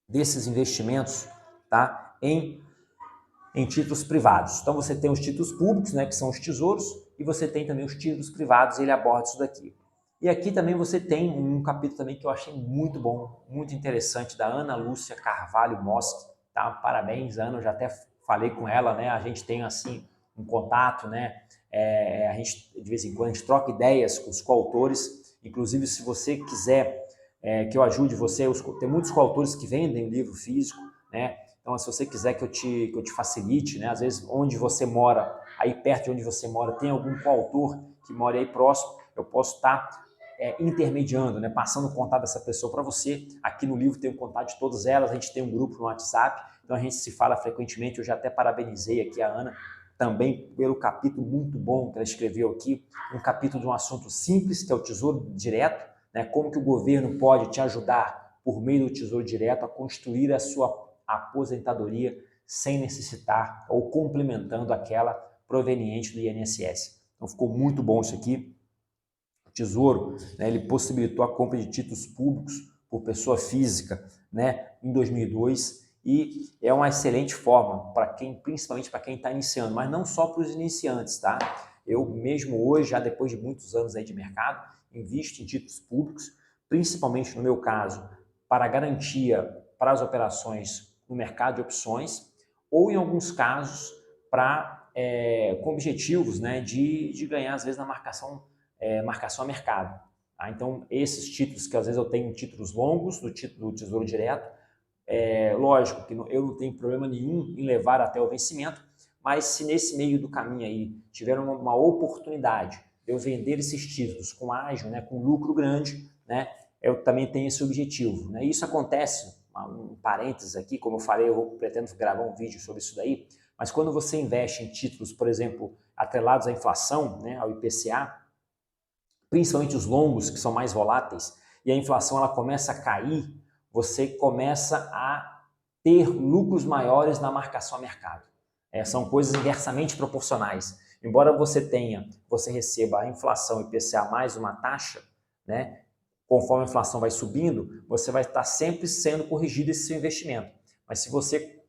desses investimentos, tá, em títulos privados. Então você tem os títulos públicos, né, que são os tesouros, e você tem também os títulos privados, ele aborda isso daqui. E aqui também você tem um capítulo também que eu achei muito bom, muito interessante, da Ana Lúcia Carvalho Mosque, tá? Parabéns, Ana, eu já até falei com ela, né? A gente tem assim um contato, né? A gente de vez em quando a gente troca ideias com os coautores. Inclusive, se você quiser que eu ajude você, tem muitos coautores que vendem livro físico, né? Então, se você quiser que eu te facilite, né? Às vezes onde você mora, aí perto de onde você mora, tem algum coautor que mora aí próximo, eu posso estar intermediando, né, passando o contato dessa pessoa para você. Aqui no livro tem o contato de todas elas, a gente tem um grupo no WhatsApp, então a gente se fala frequentemente. Eu já até parabenizei aqui a Ana, também pelo capítulo muito bom que ela escreveu aqui, um capítulo de um assunto simples, que é o Tesouro Direto, né, como que o governo pode te ajudar, por meio do Tesouro Direto, a construir a sua aposentadoria sem necessitar ou complementando aquela proveniente do INSS. Então ficou muito bom isso aqui. Tesouro, né, ele possibilitou a compra de títulos públicos por pessoa física, né, em 2002, e é uma excelente forma para quem, principalmente para quem está iniciando, mas não só para os iniciantes, tá? Eu mesmo hoje, já depois de muitos anos aí de mercado, invisto em títulos públicos, principalmente no meu caso, para garantia para as operações no mercado de opções, ou em alguns casos com objetivos, né, de ganhar às vezes na marcação a mercado. Tá? Então, esses títulos que às vezes eu tenho títulos longos do Tesouro Direto, lógico que eu não tenho problema nenhum em levar até o vencimento, mas se nesse meio do caminho aí tiver uma oportunidade de eu vender esses títulos com ágio, né, com lucro grande, né, eu também tenho esse objetivo. Né? Isso acontece, um parênteses aqui, como eu falei, pretendo gravar um vídeo sobre isso daí, mas quando você investe em títulos, por exemplo, atrelados à inflação, né, ao IPCA, principalmente os longos, que são mais voláteis, e a inflação ela começa a cair, você começa a ter lucros maiores na marcação a mercado. São coisas inversamente proporcionais. Embora você receba a inflação IPCA mais uma taxa, né, conforme a inflação vai subindo, você vai estar sempre sendo corrigido esse seu investimento. Mas se você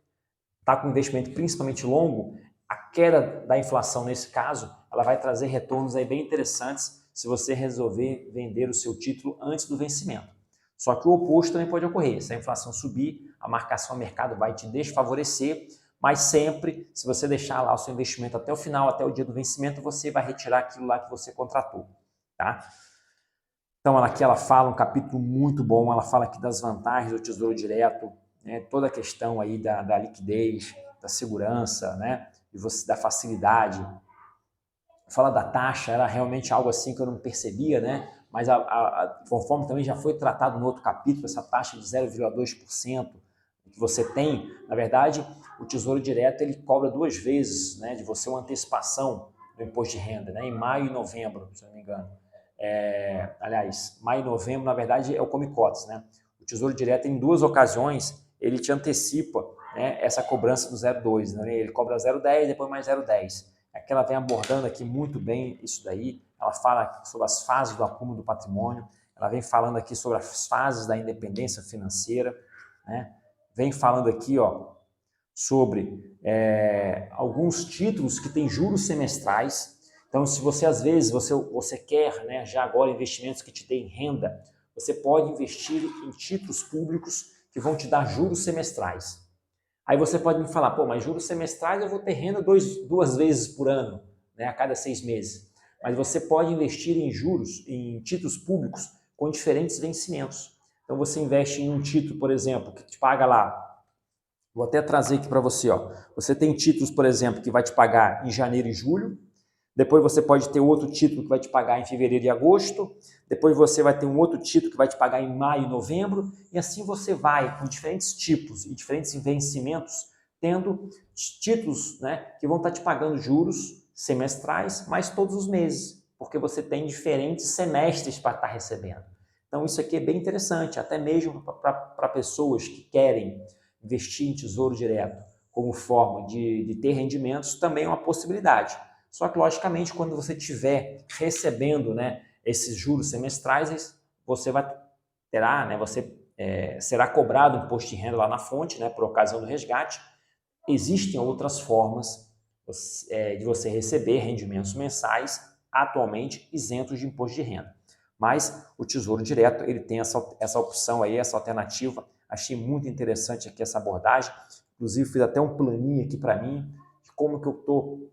está com um investimento principalmente longo, a queda da inflação nesse caso, ela vai trazer retornos aí bem interessantes se você resolver vender o seu título antes do vencimento. Só que o oposto também pode ocorrer. Se a inflação subir, a marcação a mercado vai te desfavorecer, mas sempre, se você deixar lá o seu investimento até o final, até o dia do vencimento, você vai retirar aquilo lá que você contratou, tá? Então, aqui ela fala um capítulo muito bom, ela fala aqui das vantagens do Tesouro Direto, né, toda a questão aí da liquidez, da segurança, né, da facilidade. fala da taxa, era realmente algo assim que eu não percebia, né? Mas conforme também já foi tratado no outro capítulo, essa taxa de 0,2% que você tem, na verdade, o Tesouro Direto ele cobra 2 vezes, né, de você uma antecipação do imposto de renda, né, em maio e novembro, se não me engano. Aliás, maio e novembro, na verdade, é o Come Cotas, né? O Tesouro Direto, em 2 ocasiões, ele te antecipa, né, essa cobrança do 0,2, né? Ele cobra 0,10, depois mais 0,10. Aqui ela vem abordando aqui muito bem isso daí. Ela fala sobre as fases do acúmulo do patrimônio, ela vem falando aqui sobre as fases da independência financeira, né? Vem falando aqui, ó, sobre alguns títulos que têm juros semestrais. Então, se você às vezes você quer, né, já agora investimentos que te deem renda, você pode investir em títulos públicos que vão te dar juros semestrais. Aí você pode me falar, pô, mas juros semestrais eu vou ter renda 2 vezes por ano, né, a cada 6 meses. Mas você pode investir em juros, em títulos públicos com diferentes vencimentos. Então você investe em um título, por exemplo, que te paga lá. Vou até trazer aqui para você, ó. Você tem títulos, por exemplo, que vai te pagar em janeiro e julho. Depois você pode ter outro título que vai te pagar em fevereiro e agosto. Depois você vai ter um outro título que vai te pagar em maio e novembro. E assim você vai com diferentes tipos e diferentes vencimentos, tendo títulos, né, que vão estar te pagando juros semestrais, mas todos os meses, porque você tem diferentes semestres para estar recebendo. Então isso aqui é bem interessante, até mesmo para pessoas que querem investir em tesouro direto como forma de ter rendimentos, também é uma possibilidade. Só que, logicamente, quando você estiver recebendo, né, esses juros semestrais, você terá, né, será cobrado imposto de renda lá na fonte, né, por ocasião do resgate. Existem outras formas de você receber rendimentos mensais atualmente isentos de imposto de renda. Mas o Tesouro Direto ele tem essa opção aí, essa alternativa. Achei muito interessante aqui essa abordagem. Inclusive fiz até um planinho aqui para mim de como que eu estou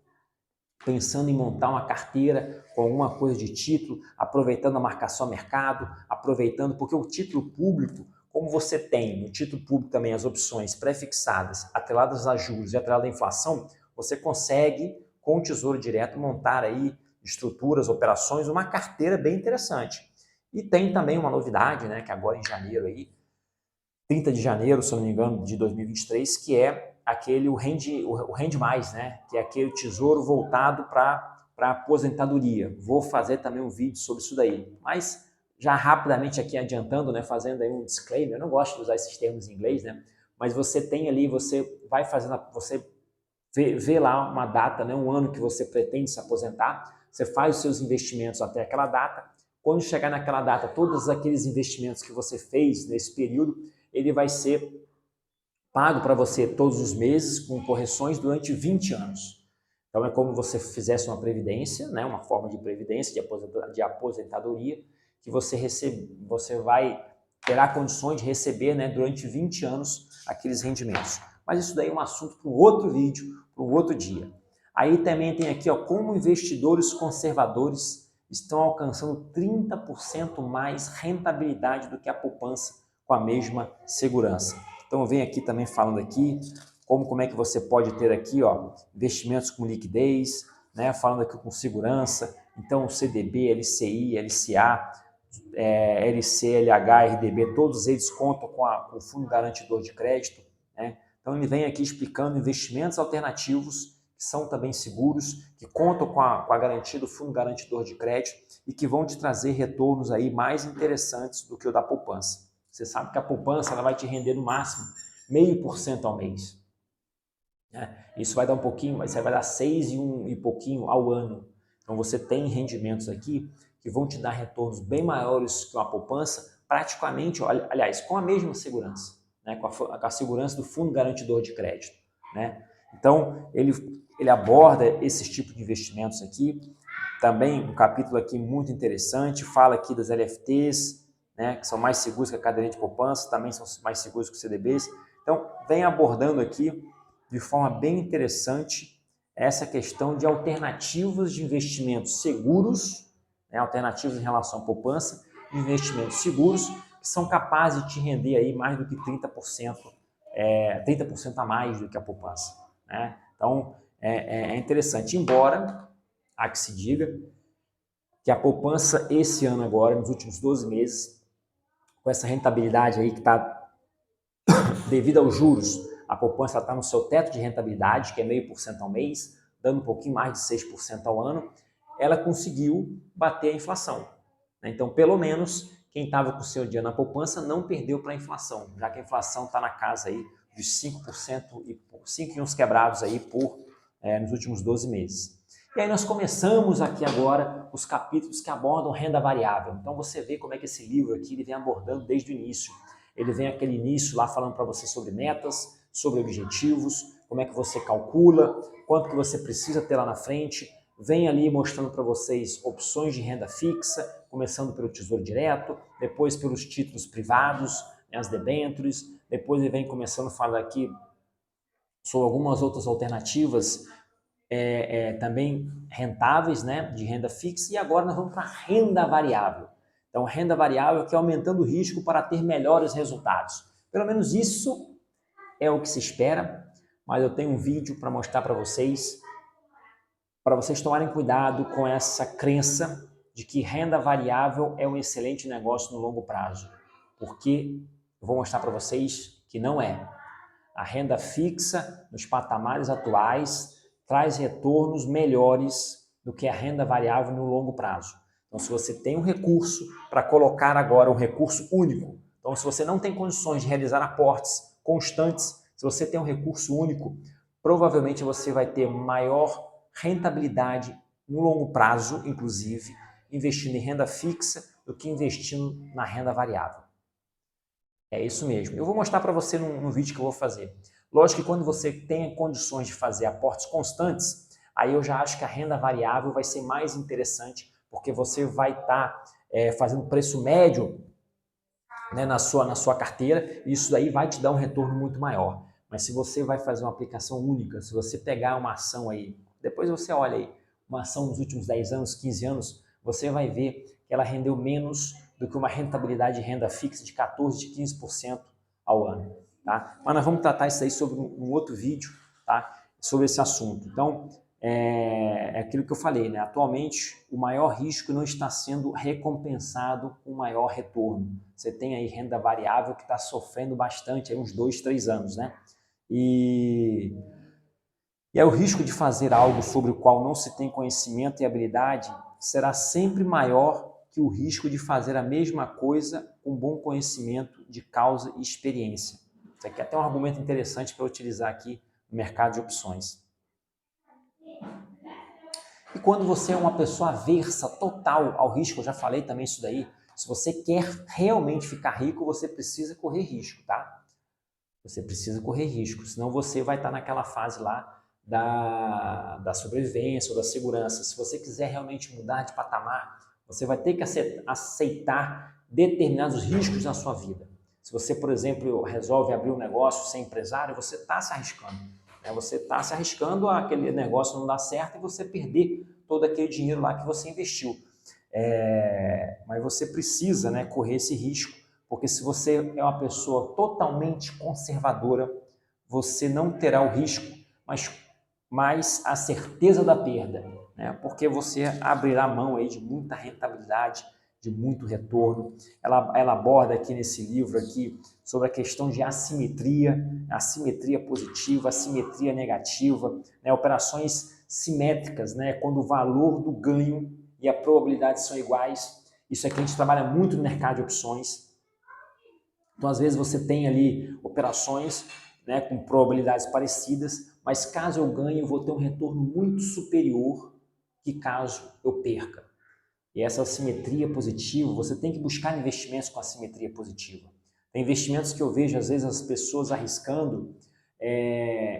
pensando em montar uma carteira com alguma coisa de título, aproveitando a marcação a mercado, aproveitando, porque o título público, como você tem no título público também as opções pré-fixadas, atreladas a juros e atreladas à inflação, você consegue, com o Tesouro Direto, montar aí estruturas, operações, uma carteira bem interessante. E tem também uma novidade, né, que agora em janeiro aí, 30 de janeiro, se eu não me engano, de 2023, que é o Rende Mais, né? Que é aquele tesouro voltado para aposentadoria. Vou fazer também um vídeo sobre isso daí. Mas já rapidamente aqui adiantando, né? Fazendo aí um disclaimer, eu não gosto de usar esses termos em inglês, né? Mas você tem ali, você vai fazendo, você vê lá uma data, né? Um ano que você pretende se aposentar, você faz os seus investimentos até aquela data. Quando chegar naquela data, todos aqueles investimentos que você fez nesse período, ele vai ser pago para você todos os meses com correções durante 20 anos. Então é como você fizesse uma previdência, né, uma forma de previdência, de aposentadoria, que você terá condições de receber, né, durante 20 anos aqueles rendimentos. Mas isso daí é um assunto para um outro vídeo, para um outro dia. Aí também tem aqui, ó, como investidores conservadores estão alcançando 30% mais rentabilidade do que a poupança com a mesma segurança. Então, eu venho aqui também falando aqui como é que você pode ter aqui, ó, investimentos com liquidez, né, falando aqui com segurança. Então, o CDB, LCI, LCA, LC, LH, RDB, todos eles contam com o Fundo Garantidor de Crédito, né? Então, ele vem aqui explicando investimentos alternativos que são também seguros, que contam com a garantia do Fundo Garantidor de Crédito e que vão te trazer retornos aí mais interessantes do que o da poupança. Você sabe que a poupança ela vai te render no máximo 0,5% ao mês. Né? Isso vai dar um pouquinho, você vai dar 6 e pouquinho ao ano. Então você tem rendimentos aqui que vão te dar retornos bem maiores que uma poupança, praticamente, aliás, com a mesma segurança, né? com a segurança do Fundo Garantidor de Crédito. Né? Então ele aborda esses tipos de investimentos aqui. Também um capítulo aqui muito interessante, fala aqui das LFTs, né, que são mais seguros que a caderneta de poupança, também são mais seguros que os CDBs. Então, vem abordando aqui de forma bem interessante essa questão de alternativas de investimentos seguros, né, alternativas em relação à poupança, investimentos seguros, que são capazes de te render aí mais do que 30%, 30% a mais do que a poupança. Né? Então, é interessante, embora há que se diga, que a poupança esse ano agora, nos últimos 12 meses, com essa rentabilidade aí que está devido aos juros, a poupança está no seu teto de rentabilidade, que é 0,5% ao mês, dando um pouquinho mais de 6% ao ano, ela conseguiu bater a inflação. Então, pelo menos, quem estava com o seu dinheiro na poupança não perdeu para a inflação, já que a inflação está na casa aí dos 5% e 5 e uns quebrados aí nos últimos 12 meses. E aí nós começamos aqui agora os capítulos que abordam renda variável. Então você vê como é que esse livro aqui ele vem abordando desde o início. Ele vem aquele início lá falando para você sobre metas, sobre objetivos, como é que você calcula, quanto que você precisa ter lá na frente. Vem ali mostrando para vocês opções de renda fixa, começando pelo Tesouro Direto, depois pelos títulos privados, as debêntures, depois ele vem começando a falar aqui sobre algumas outras alternativas também rentáveis, né, de renda fixa, e agora nós vamos para a renda variável. Então, renda variável que é aumentando o risco para ter melhores resultados. Pelo menos isso é o que se espera, mas eu tenho um vídeo para mostrar para vocês tomarem cuidado com essa crença de que renda variável é um excelente negócio no longo prazo, porque eu vou mostrar para vocês que não é. A renda fixa, nos patamares atuais, traz retornos melhores do que a renda variável no longo prazo. Então, se você tem um recurso para colocar agora, um recurso único, então se você não tem condições de realizar aportes constantes, se você tem um recurso único, provavelmente você vai ter maior rentabilidade no longo prazo, inclusive, investindo em renda fixa do que investindo na renda variável. É isso mesmo. Eu vou mostrar para você no vídeo que eu vou fazer. Lógico que quando você tem condições de fazer aportes constantes, aí eu já acho que a renda variável vai ser mais interessante, porque você vai estar fazendo preço médio, né, na sua carteira, e isso daí vai te dar um retorno muito maior. Mas se você vai fazer uma aplicação única, se você pegar uma ação aí, depois você olha aí, uma ação nos últimos 10 anos, 15 anos, você vai ver que ela rendeu menos do que uma rentabilidade de renda fixa de 14%, de 15% ao ano. Tá? Mas nós vamos tratar isso aí sobre um outro vídeo, tá? Sobre esse assunto. Então, é aquilo que eu falei, né? Atualmente, o maior risco não está sendo recompensado com maior retorno. Você tem aí renda variável que está sofrendo bastante, aí uns 2, 3 anos, né? E é o risco de fazer algo sobre o qual não se tem conhecimento e habilidade será sempre maior que o risco de fazer a mesma coisa com bom conhecimento de causa e experiência. Isso aqui é até um argumento interessante para utilizar aqui no mercado de opções. E quando você é uma pessoa aversa total ao risco, eu já falei também isso daí, se você quer realmente ficar rico, você precisa correr risco, tá? Você precisa correr risco, senão você vai estar naquela fase lá da sobrevivência ou da segurança. Se você quiser realmente mudar de patamar, você vai ter que aceitar determinados riscos na sua vida. Se você, por exemplo, resolve abrir um negócio, ser empresário, você está se arriscando. Né? Você está se arriscando a aquele negócio não dar certo e você perder todo aquele dinheiro lá que você investiu. Mas você precisa, né, correr esse risco, porque se você é uma pessoa totalmente conservadora, você não terá o risco, mas a certeza da perda, né? Porque você abrirá mão aí de muita rentabilidade, de muito retorno. Ela aborda aqui nesse livro aqui sobre a questão de assimetria positiva, assimetria negativa, né? Operações simétricas, né? Quando o valor do ganho e a probabilidade são iguais. Isso aqui a gente trabalha muito no mercado de opções. Então, às vezes você tem ali operações, né, com probabilidades parecidas, mas caso eu ganhe, eu vou ter um retorno muito superior que caso eu perca. E essa assimetria positiva, você tem que buscar investimentos com assimetria positiva. Tem investimentos que eu vejo, às vezes, as pessoas arriscando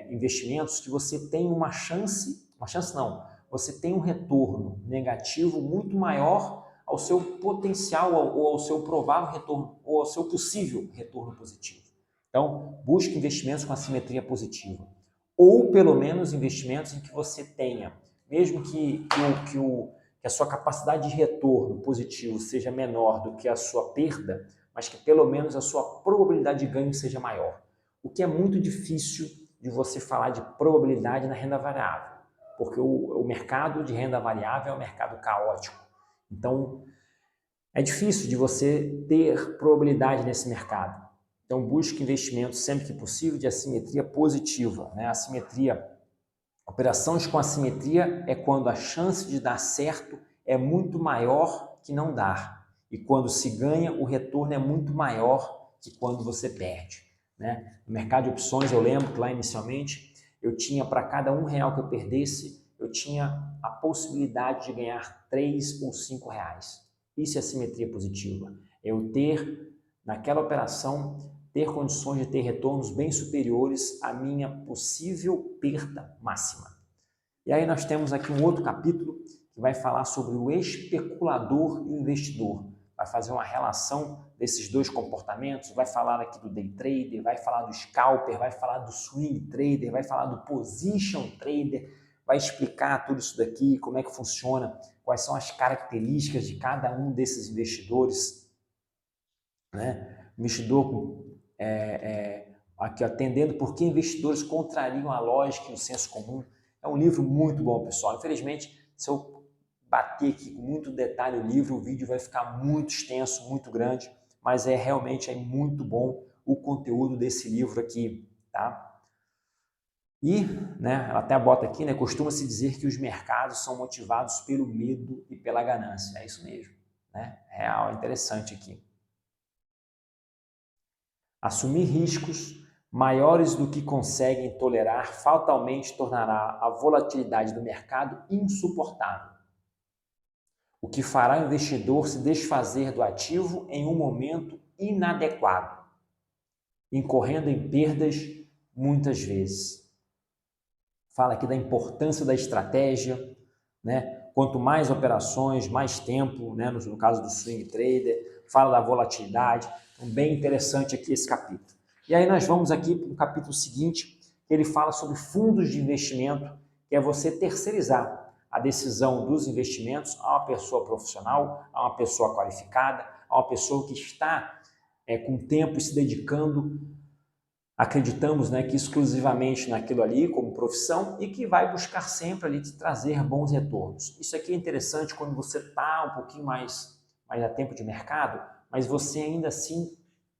investimentos que você tem uma chance não, você tem um retorno negativo muito maior ao seu potencial ou ao seu provável retorno, ou ao seu possível retorno positivo. Então, busque investimentos com assimetria positiva. Ou, pelo menos, investimentos em que você tenha, mesmo que a sua capacidade de retorno positivo seja menor do que a sua perda, mas que pelo menos a sua probabilidade de ganho seja maior. O que é muito difícil de você falar de probabilidade na renda variável, Porque o mercado de renda variável é um mercado caótico. Então, é difícil de você ter probabilidade nesse mercado. Então, busque investimentos sempre que possível de assimetria positiva, né? Operações com assimetria é quando a chance de dar certo é muito maior que não dar. E quando se ganha, o retorno é muito maior que quando você perde, né? No mercado de opções, eu lembro que lá inicialmente, eu tinha para cada R$1 que eu perdesse, eu tinha a possibilidade de ganhar 3 ou 5 reais. Isso é assimetria positiva. Eu ter, naquela operação, ter condições de ter retornos bem superiores à minha possível perda máxima. E aí nós temos aqui um outro capítulo que vai falar sobre o especulador e o investidor. Vai fazer uma relação desses dois comportamentos, vai falar aqui do day trader, vai falar do scalper, vai falar do swing trader, vai falar do position trader, vai explicar tudo isso daqui, como é que funciona, quais são as características de cada um desses investidores, né? Investidor aqui atendendo por que investidores contrariam a lógica e o senso comum. É um livro muito bom, pessoal. Infelizmente, se eu bater aqui com muito detalhe o livro, o vídeo vai ficar muito extenso, muito grande, mas realmente muito bom o conteúdo desse livro aqui, tá? E, né, ela até bota aqui, né, costuma-se dizer que os mercados são motivados pelo medo e pela ganância. É isso mesmo, né? Real, interessante aqui. Assumir riscos maiores do que conseguem tolerar fatalmente tornará a volatilidade do mercado insuportável, o que fará o investidor se desfazer do ativo em um momento inadequado, incorrendo em perdas muitas vezes. Fala aqui da importância da estratégia, né? Quanto mais operações, mais tempo, né? No caso do swing trader, fala da volatilidade. Então, bem interessante aqui esse capítulo. E aí nós vamos aqui para o capítulo seguinte, que ele fala sobre fundos de investimento, que é você terceirizar a decisão dos investimentos a uma pessoa profissional, a uma pessoa qualificada, a uma pessoa que está com tempo e se dedicando, acreditamos, né, que exclusivamente naquilo ali como profissão e que vai buscar sempre ali te trazer bons retornos. Isso aqui é interessante quando você está um pouquinho mais a tempo de mercado, mas você ainda assim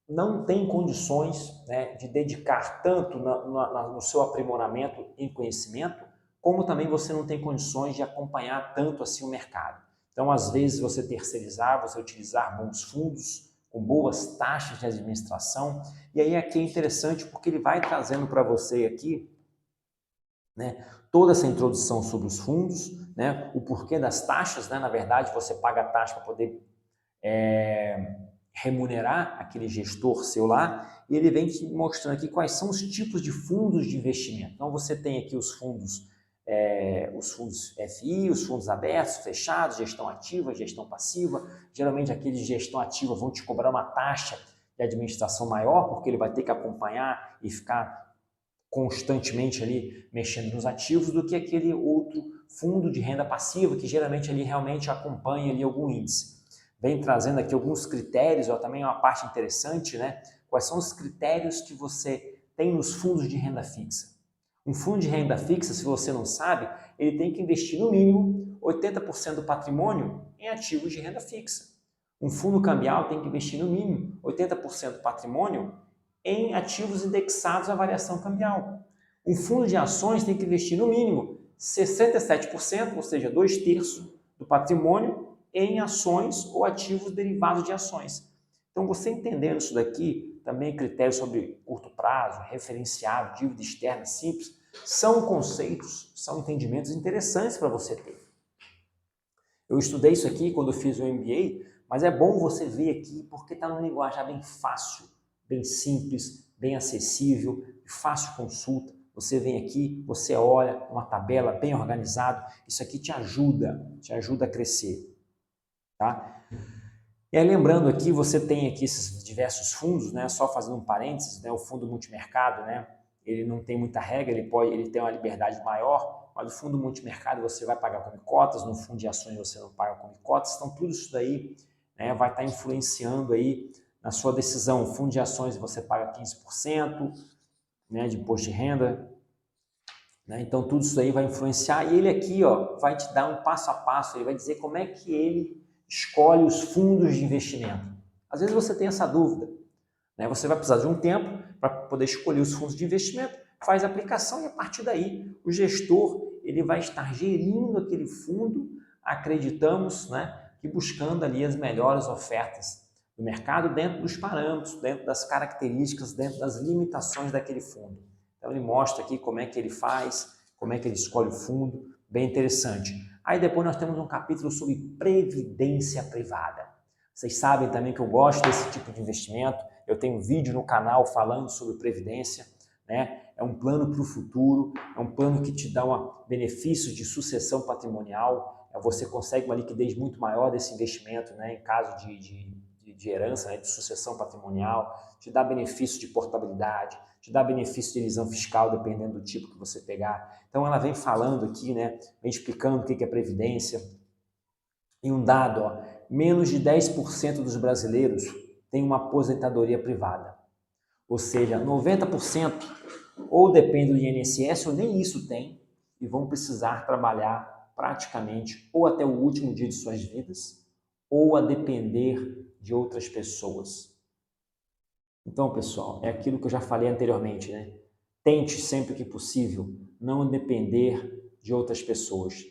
não tem condições, né, de dedicar tanto no seu aprimoramento em conhecimento, como também você não tem condições de acompanhar tanto assim o mercado. Então, às vezes, você terceirizar, você utilizar bons fundos, com boas taxas de administração, e aí aqui é interessante porque ele vai trazendo para você aqui, né, toda essa introdução sobre os fundos, né, o porquê das taxas, né, na verdade você paga a taxa para poder remunerar aquele gestor seu lá, e ele vem te mostrando aqui quais são os tipos de fundos de investimento. Então você tem aqui os fundos FI, os fundos abertos, fechados, gestão ativa, gestão passiva. Geralmente aqueles de gestão ativa vão te cobrar uma taxa de administração maior, porque ele vai ter que acompanhar e ficar constantemente ali mexendo nos ativos, do que aquele outro fundo de renda passiva, que geralmente ali realmente acompanha ali algum índice. Vem trazendo aqui alguns critérios, ó, também é uma parte interessante, né? Quais são os critérios que você tem nos fundos de renda fixa? Um fundo de renda fixa, se você não sabe, ele tem que investir no mínimo 80% do patrimônio em ativos de renda fixa. Um fundo cambial tem que investir no mínimo 80% do patrimônio em ativos indexados à variação cambial. Um fundo de ações tem que investir no mínimo 67%, ou seja, 2/3 do patrimônio em ações ou ativos derivados de ações. Então, você entendendo isso daqui, também critérios sobre curto prazo, referenciado, dívida externa simples, são conceitos, são entendimentos interessantes para você ter. Eu estudei isso aqui quando eu fiz o MBA, mas é bom você ver aqui porque está numa linguagem bem fácil, bem simples, bem acessível, de fácil consulta. Você vem aqui, você olha uma tabela bem organizada, isso aqui te ajuda a crescer, tá? E aí, lembrando aqui, você tem aqui esses diversos fundos, né? Só fazendo um parênteses, né? O fundo multimercado, né? Ele não tem muita regra, ele tem uma liberdade maior, mas o fundo multimercado você vai pagar como cotas, no fundo de ações você não paga como cotas, então tudo isso daí, né, vai estar influenciando aí na sua decisão. O fundo de ações você paga 15%, né, de imposto de renda, né? Então, tudo isso aí vai influenciar e ele aqui, ó, vai te dar um passo a passo, ele vai dizer como é que ele escolhe os fundos de investimento. Às vezes você tem essa dúvida, né? Você vai precisar de um tempo para poder escolher os fundos de investimento, faz a aplicação e a partir daí o gestor ele vai estar gerindo aquele fundo, acreditamos, né, que buscando ali as melhores ofertas do mercado dentro dos parâmetros, dentro das características, dentro das limitações daquele fundo. Então ele mostra aqui como é que ele faz, como é que ele escolhe o fundo, bem interessante. Aí depois nós temos um capítulo sobre previdência privada. Vocês sabem também que eu gosto desse tipo de investimento, eu tenho um vídeo no canal falando sobre previdência, né? É um plano para o futuro, é um plano que te dá benefícios de sucessão patrimonial, você consegue uma liquidez muito maior desse investimento, né? Em caso de herança, né? De sucessão patrimonial, te dá benefício de portabilidade, te dá benefício de elisão fiscal, dependendo do tipo que você pegar. Então ela vem falando aqui, né? Vem explicando o que é previdência. E um dado, ó, menos de 10% dos brasileiros têm uma aposentadoria privada. Ou seja, 90% ou depende do INSS ou nem isso tem e vão precisar trabalhar praticamente ou até o último dia de suas vidas ou a depender de outras pessoas. Então, pessoal, é aquilo que eu já falei anteriormente, né? Tente sempre que possível não depender de outras pessoas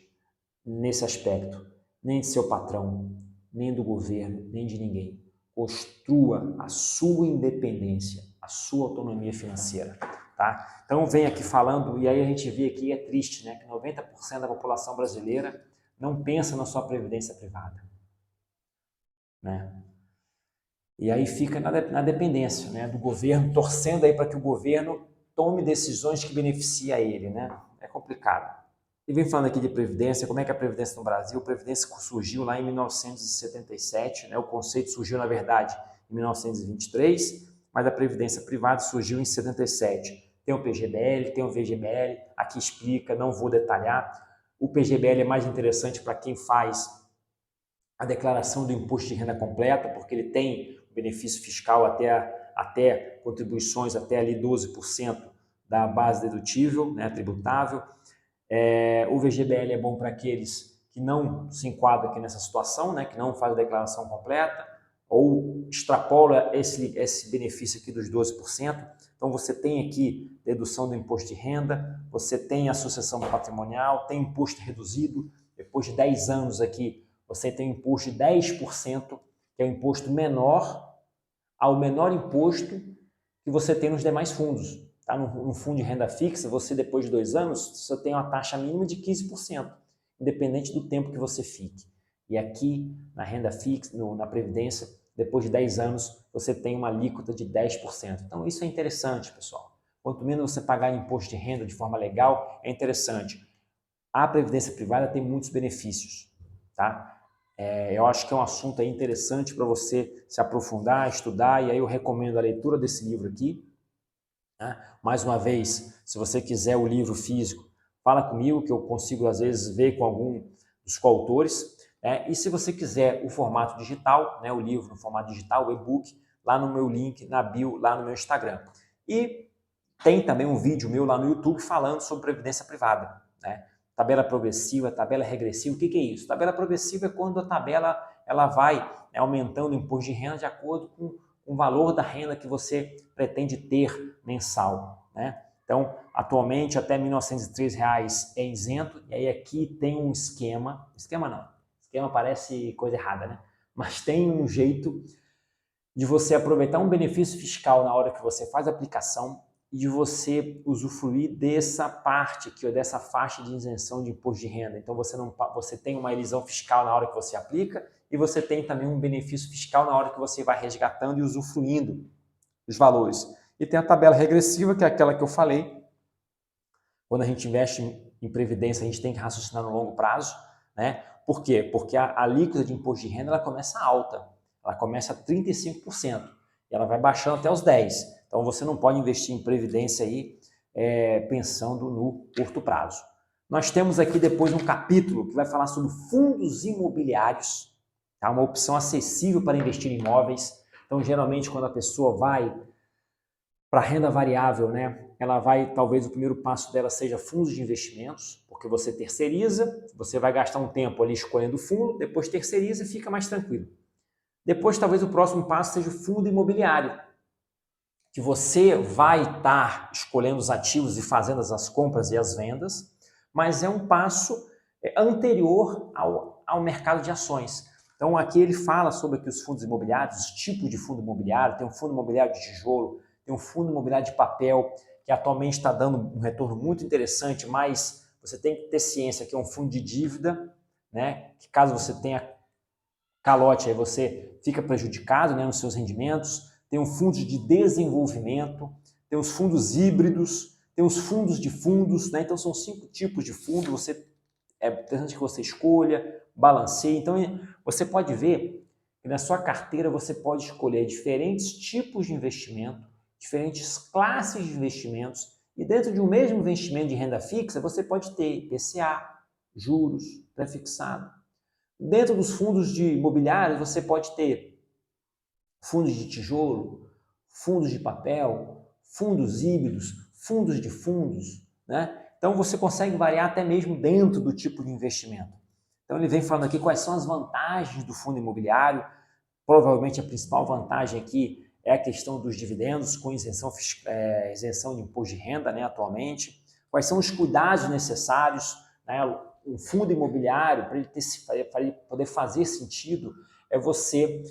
nesse aspecto, nem de seu patrão, nem do governo, nem de ninguém. Construa a sua independência, a sua autonomia financeira, tá? Então vem aqui falando, e aí a gente vê aqui, é triste, né, que 90% da população brasileira não pensa na sua previdência privada, né? E aí fica na dependência, né, do governo, torcendo aí para que o governo tome decisões que beneficiem a ele, né? É complicado. E vem falando aqui de previdência, como é que é a previdência no Brasil? A previdência surgiu lá em 1977, né? O conceito surgiu, na verdade, em 1923, mas a previdência privada surgiu em 77. Tem o PGBL, tem o VGBL, aqui explica, não vou detalhar. O PGBL é mais interessante para quem faz a declaração do imposto de renda completa, porque ele tem benefício fiscal até contribuições até ali 12% da base dedutível, né, tributável. O VGBL é bom para aqueles que não se enquadram aqui nessa situação, né, que não faz a declaração completa ou extrapola esse benefício aqui dos 12%. Então você tem aqui dedução do imposto de renda, você tem associação patrimonial, tem imposto reduzido, depois de 10 anos aqui você tem imposto de 10%, que é o imposto menor ao menor imposto que você tem nos demais fundos. Tá? No fundo de renda fixa, você depois de 2 anos, você tem uma taxa mínima de 15%, independente do tempo que você fique. E aqui, na renda fixa, na Previdência, depois de 10 anos, você tem uma alíquota de 10%. Então, isso é interessante, pessoal. Quanto menos você pagar imposto de renda de forma legal, é interessante. A Previdência Privada tem muitos benefícios, tá? Eu acho que é um assunto aí interessante para você se aprofundar, estudar, e aí eu recomendo a leitura desse livro aqui. Né? Mais uma vez, se você quiser o livro físico, fala comigo que eu consigo às vezes ver com algum dos coautores. E se você quiser o formato digital, né, o livro no formato digital, o e-book, lá no meu link, na bio, lá no meu Instagram. E tem também um vídeo meu lá no YouTube falando sobre previdência privada, né? Tabela progressiva, tabela regressiva, o que é isso? Tabela progressiva é quando a tabela ela vai, né, aumentando o imposto de renda de acordo com o valor da renda que você pretende ter mensal, né? Então, atualmente, até R$ 1.903 é isento, e aí aqui tem um esquema não, esquema parece coisa errada, né? Mas tem um jeito de você aproveitar um benefício fiscal na hora que você faz a aplicação e de você usufruir dessa parte aqui, ou dessa faixa de isenção de imposto de renda. Então você tem uma elisão fiscal na hora que você aplica e você tem também um benefício fiscal na hora que você vai resgatando e usufruindo dos valores. E tem a tabela regressiva, que é aquela que eu falei. Quando a gente investe em previdência, a gente tem que raciocinar no longo prazo, né? Por quê? Porque a alíquota de imposto de renda ela começa alta. Ela começa a 35% e ela vai baixando até os 10%. Então você não pode investir em previdência aí pensando no curto prazo. Nós temos aqui depois um capítulo que vai falar sobre fundos imobiliários, tá? Uma opção acessível para investir em imóveis. Então geralmente quando a pessoa vai para renda variável, né, talvez o primeiro passo dela seja fundos de investimentos, porque você terceiriza, você vai gastar um tempo ali escolhendo o fundo, depois terceiriza e fica mais tranquilo. Depois, talvez o próximo passo seja o fundo imobiliário, que você vai estar escolhendo os ativos e fazendo as compras e as vendas, mas é um passo anterior ao mercado de ações. Então, aqui ele fala sobre aqui os fundos imobiliários, os tipos de fundo imobiliário, tem um fundo imobiliário de tijolo, tem um fundo imobiliário de papel, que atualmente está dando um retorno muito interessante, mas você tem que ter ciência que é um fundo de dívida, né? Que caso você tenha calote, aí você fica prejudicado, né, nos seus rendimentos. Tem um fundo de desenvolvimento, tem os fundos híbridos, tem os fundos de fundos, né? Então são 5 tipos de fundo, é interessante que você escolha, balanceie. Então você pode ver que na sua carteira você pode escolher diferentes tipos de investimento, diferentes classes de investimentos, e dentro de um mesmo investimento de renda fixa você pode ter IPCA, juros, pré-fixado. Dentro dos fundos de imobiliários, você pode ter fundos de tijolo, fundos de papel, fundos híbridos, fundos de fundos, né? Então você consegue variar até mesmo dentro do tipo de investimento. Então ele vem falando aqui quais são as vantagens do fundo imobiliário. Provavelmente a principal vantagem aqui é a questão dos dividendos com isenção de imposto de renda, né, atualmente. Quais são os cuidados necessários, né? Um fundo imobiliário, para ele poder fazer sentido, é você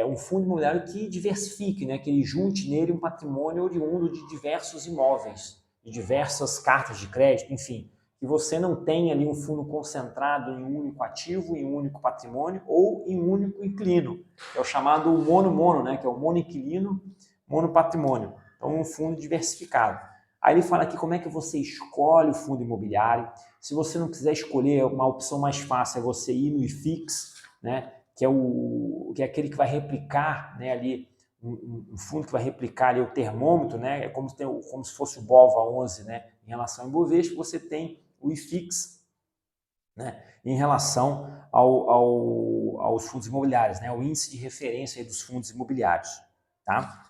um fundo imobiliário que diversifique, né? Que ele junte nele um patrimônio oriundo de diversos imóveis, de diversas cartas de crédito, enfim, que você não tenha ali um fundo concentrado em um único ativo, em um único patrimônio ou em um único inquilino, que é o chamado mono-mono, né? Que é o mono-inquilino, mono-patrimônio. Então, um fundo diversificado. Aí ele fala aqui como é que você escolhe o fundo imobiliário. Se você não quiser escolher, uma opção mais fácil é você ir no IFIX, né? Que é aquele que vai replicar, né, ali um fundo que vai replicar ali o termômetro, né? É como se fosse o BOVA11, né? Em relação ao Ibovespa, você tem o IFIX, né? Em relação aos fundos imobiliários, né? O índice de referência aí dos fundos imobiliários, tá?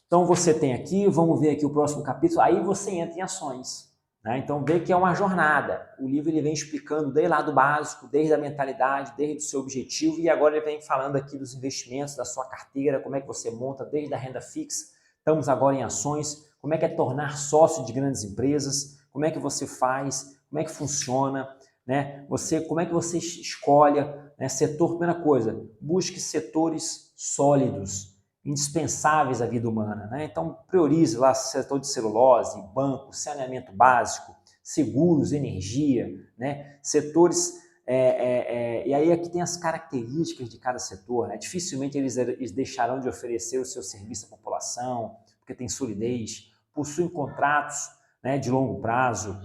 Então você tem aqui, vamos ver aqui o próximo capítulo, aí você entra em ações, né? Então vê que é uma jornada. O livro ele vem explicando desde lá do básico, desde a mentalidade, desde o seu objetivo, e agora ele vem falando aqui dos investimentos, da sua carteira, como é que você monta desde a renda fixa. Estamos agora em ações, como é que é tornar sócio de grandes empresas, como é que você faz, como é que funciona, né? Como é que você escolhe, né? Setor, primeira coisa, busque setores sólidos, indispensáveis à vida humana, né? Então priorize lá setor de celulose, banco, saneamento básico, seguros, energia, né? Setores e aí aqui tem as características de cada setor, né? Dificilmente eles deixarão de oferecer o seu serviço à população, porque tem solidez, possuem contratos, né, de longo prazo.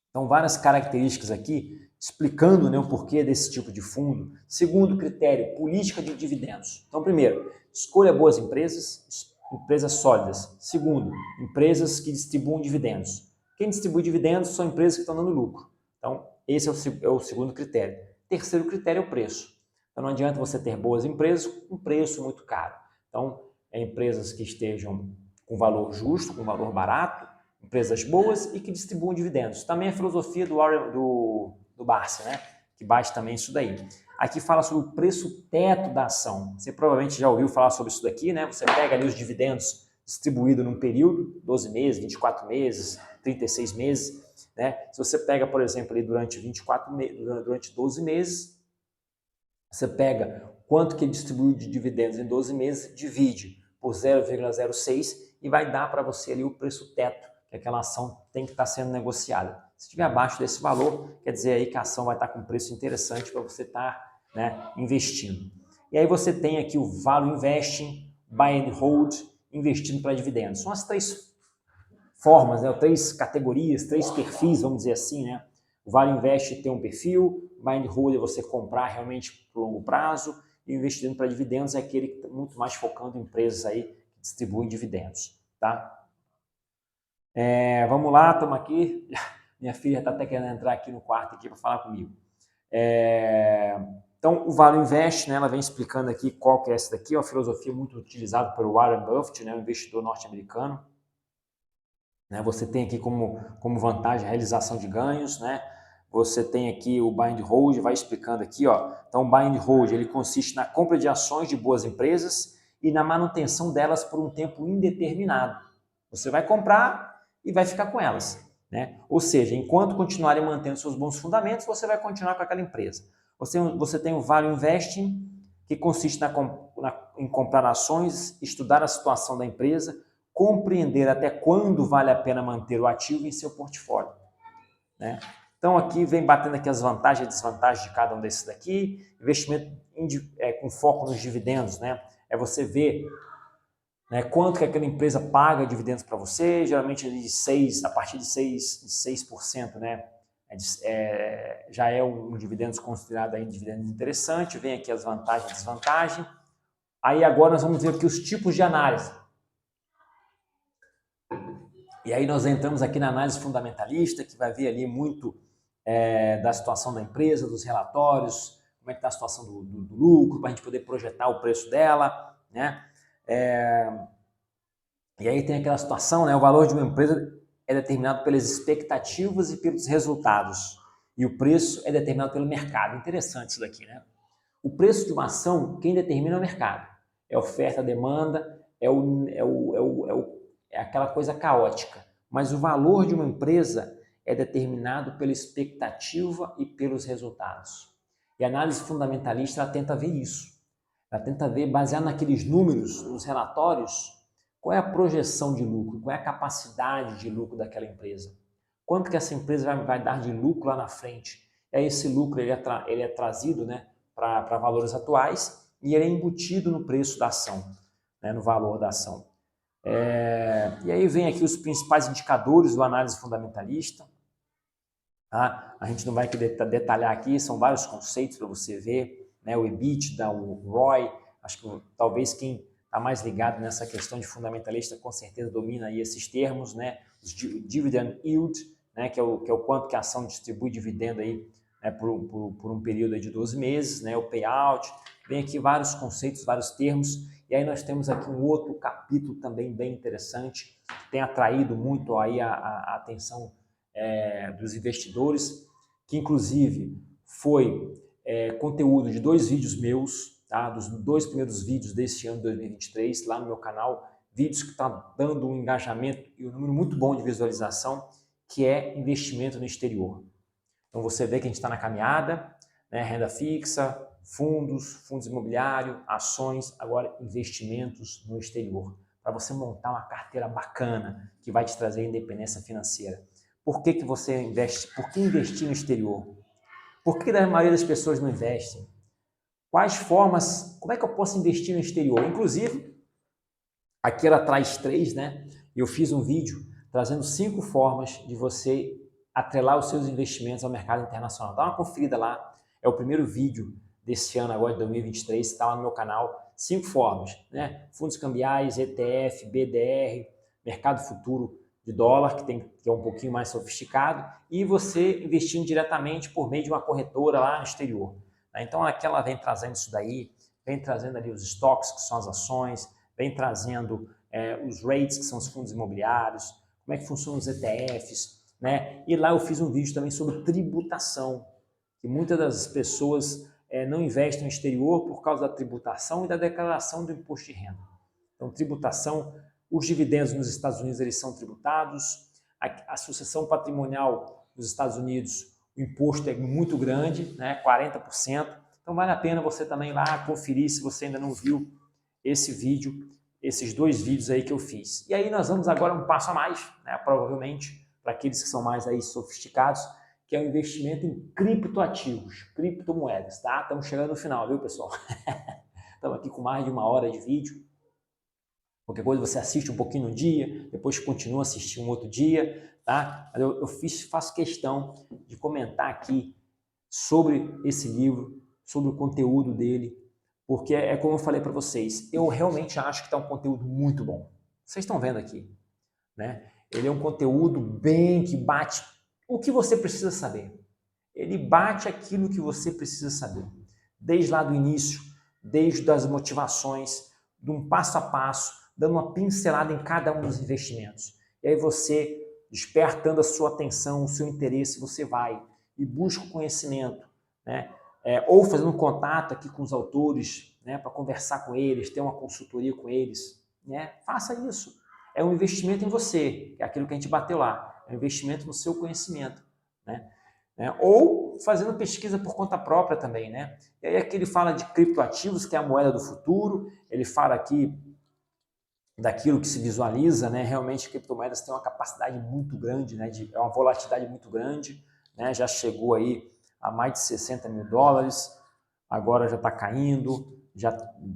Então, várias características aqui explicando, né, o porquê desse tipo de fundo. Segundo critério, política de dividendos. Então, primeiro, escolha boas empresas, empresas sólidas. Segundo, empresas que distribuam dividendos. Quem distribui dividendos são empresas que estão dando lucro. Então, esse é o segundo critério. Terceiro critério é o preço. Então, não adianta você ter boas empresas com preço muito caro. Então, empresas que estejam com valor justo, com valor barato, empresas boas e que distribuam dividendos. Também a filosofia do Barsi, né? Que bate também isso daí. Aqui fala sobre o preço teto da ação. Você provavelmente já ouviu falar sobre isso daqui, né? Você pega ali os dividendos distribuídos num período, 12 meses, 24 meses, 36 meses, né? Se você pega, por exemplo, ali durante 12 meses, você pega quanto que ele distribuiu de dividendos em 12 meses, divide por 0,06 e vai dar para você ali o preço teto que aquela ação tem que estar sendo negociada. Se estiver abaixo desse valor, quer dizer aí que a ação vai estar com um preço interessante para você estar, né, investindo. E aí você tem aqui o Value Investing, Buy and Hold, investindo para dividendos. São as 3 formas, né, 3 categorias, 3 perfis, vamos dizer assim, né? O Value Invest tem um perfil, Buy and Hold é você comprar realmente por longo prazo, e o investindo para dividendos é aquele que está muito mais focando em empresas aí que distribuem dividendos, tá? Vamos lá, estamos aqui. Minha filha está até querendo entrar aqui no quarto aqui para falar comigo. Então, o Value Invest, né, ela vem explicando aqui qual que é essa daqui, é uma filosofia muito utilizada pelo Warren Buffett, né, um investidor norte-americano. Né, você tem aqui como vantagem a realização de ganhos, né? Você tem aqui o Buy and Hold, vai explicando aqui, ó. Então, o Buy and Hold, ele consiste na compra de ações de boas empresas e na manutenção delas por um tempo indeterminado. Você vai comprar e vai ficar com elas, né? Ou seja, enquanto continuarem mantendo seus bons fundamentos, você vai continuar com aquela empresa. Você tem o Value Investing, que consiste em comprar ações, estudar a situação da empresa, compreender até quando vale a pena manter o ativo em seu portfólio, né? Então aqui vem batendo aqui as vantagens e desvantagens de cada um desses daqui. Investimento com foco nos dividendos, né? É você ver, né, quanto que aquela empresa paga dividendos para você, geralmente a partir de 6%, né? Já é um dividendo considerado aí um dividendo interessante. Vem aqui as vantagens e desvantagens. Aí agora nós vamos ver aqui os tipos de análise. E aí nós entramos aqui na análise fundamentalista, que vai ver ali muito da situação da empresa, dos relatórios, como é que está a situação do lucro, para a gente poder projetar o preço dela, né? E aí tem aquela situação, né? O valor de uma empresa é determinado pelas expectativas e pelos resultados. E o preço é determinado pelo mercado. Interessante isso daqui, né? O preço de uma ação, quem determina é o mercado. É oferta, demanda, é aquela coisa caótica. Mas o valor de uma empresa é determinado pela expectativa e pelos resultados. E a análise fundamentalista, ela tenta ver isso. Ela tenta ver, baseado naqueles números, nos relatórios, qual é a projeção de lucro, qual é a capacidade de lucro daquela empresa. Quanto que essa empresa vai dar de lucro lá na frente. E aí esse lucro ele é trazido, né, para valores atuais e ele é embutido no preço da ação, né, no valor da ação. E aí vem aqui os principais indicadores do análise fundamentalista. Tá? A gente não vai detalhar aqui, são vários conceitos para você ver, né? O EBITDA, o ROI, acho que talvez quem está mais ligado nessa questão de fundamentalista com certeza domina aí esses termos, né? Os dividend yield, né? que é o quanto que a ação distribui dividendo aí, né? por um período de 12 meses, né? O payout, vem aqui vários conceitos, vários termos, e aí nós temos aqui um outro capítulo também bem interessante, que tem atraído muito aí a atenção dos investidores, que inclusive foi conteúdo de 2 vídeos meus, tá? Dos 2 primeiros vídeos deste ano de 2023, lá no meu canal, vídeos que estão dando um engajamento e um número muito bom de visualização, que é investimento no exterior. Então você vê que a gente está na caminhada, né? Renda fixa, fundos imobiliários, ações, agora investimentos no exterior, para você montar uma carteira bacana que vai te trazer independência financeira. Por que você investe? Por que investir no exterior? Por que a maioria das pessoas não investem? Quais formas, como é que eu posso investir no exterior? Inclusive, aqui ela traz 3, né? Eu fiz um vídeo trazendo 5 formas de você atrelar os seus investimentos ao mercado internacional. Dá uma conferida lá, é o primeiro vídeo desse ano agora, de 2023, está lá no meu canal. 5 formas, né? Fundos cambiais, ETF, BDR, mercado futuro de dólar, que é um pouquinho mais sofisticado, e você investindo diretamente por meio de uma corretora lá no exterior. Então aqui ela vem trazendo isso daí, vem trazendo ali os estoques, que são as ações, vem trazendo os REITs, que são os fundos imobiliários, como é que funcionam os ETFs, né? E lá eu fiz um vídeo também sobre tributação, que muitas das pessoas não investem no exterior por causa da tributação e da declaração do imposto de renda. Então, tributação, os dividendos nos Estados Unidos eles são tributados, a sucessão patrimonial nos Estados Unidos, o imposto é muito grande, né, 40%. Então, vale a pena você também ir lá conferir, se você ainda não viu esse vídeo, esses 2 vídeos aí que eu fiz. E aí nós vamos agora um passo a mais, né, provavelmente, para aqueles que são mais aí sofisticados, que é o investimento em criptoativos, criptomoedas, tá? Estamos chegando no final, viu, pessoal? Estamos aqui com mais de 1 hora de vídeo. Qualquer coisa você assiste um pouquinho no dia, depois continua assistindo um outro dia, tá? Eu faço questão de comentar aqui sobre esse livro, sobre o conteúdo dele, porque é como eu falei para vocês, eu realmente acho que está um conteúdo muito bom. Vocês estão vendo aqui, né? Ele é um conteúdo bem que bate o que você precisa saber. Ele bate aquilo que você precisa saber. desde lá do início, desde as motivações, de um passo a passo, dando uma pincelada em cada um dos investimentos. E aí você, despertando a sua atenção, o seu interesse, você vai e busca o conhecimento, né? Ou fazendo um contato aqui com os autores, né, para conversar com eles, ter uma consultoria com eles, né? Faça isso. É um investimento em você, é aquilo que a gente bateu lá, é um investimento no seu conhecimento, né? Ou fazendo pesquisa por conta própria também, né? E aí aqui ele fala de criptoativos, que é a moeda do futuro, ele fala aqui daquilo que se visualiza, né? Realmente criptomoedas têm uma capacidade muito grande, né? É uma volatilidade muito grande, né? Já chegou aí a mais de 60 mil dólares, agora já está caindo, já,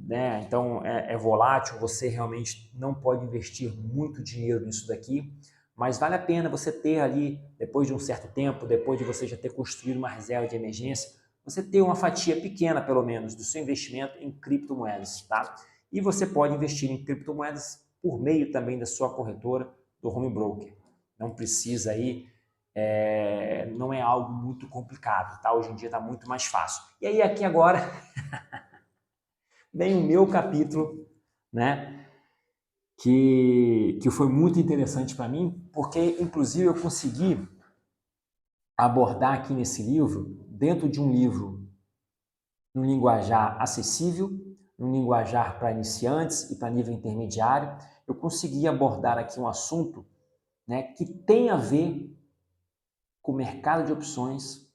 né? Então é volátil, você realmente não pode investir muito dinheiro nisso daqui, mas vale a pena você ter ali, depois de um certo tempo, depois de você já ter construído uma reserva de emergência, você ter uma fatia pequena, pelo menos, do seu investimento em criptomoedas, tá? E você pode investir em criptomoedas por meio também da sua corretora, do home broker. Não precisa aí, não é algo muito complicado, tá? Hoje em dia está muito mais fácil. E aí aqui agora vem o meu capítulo, né? Que foi muito interessante para mim, porque inclusive eu consegui abordar aqui nesse livro, dentro de um livro, num linguajar acessível, num linguajar para iniciantes e para nível intermediário, eu consegui abordar aqui um assunto, né, que tem a ver com o mercado de opções,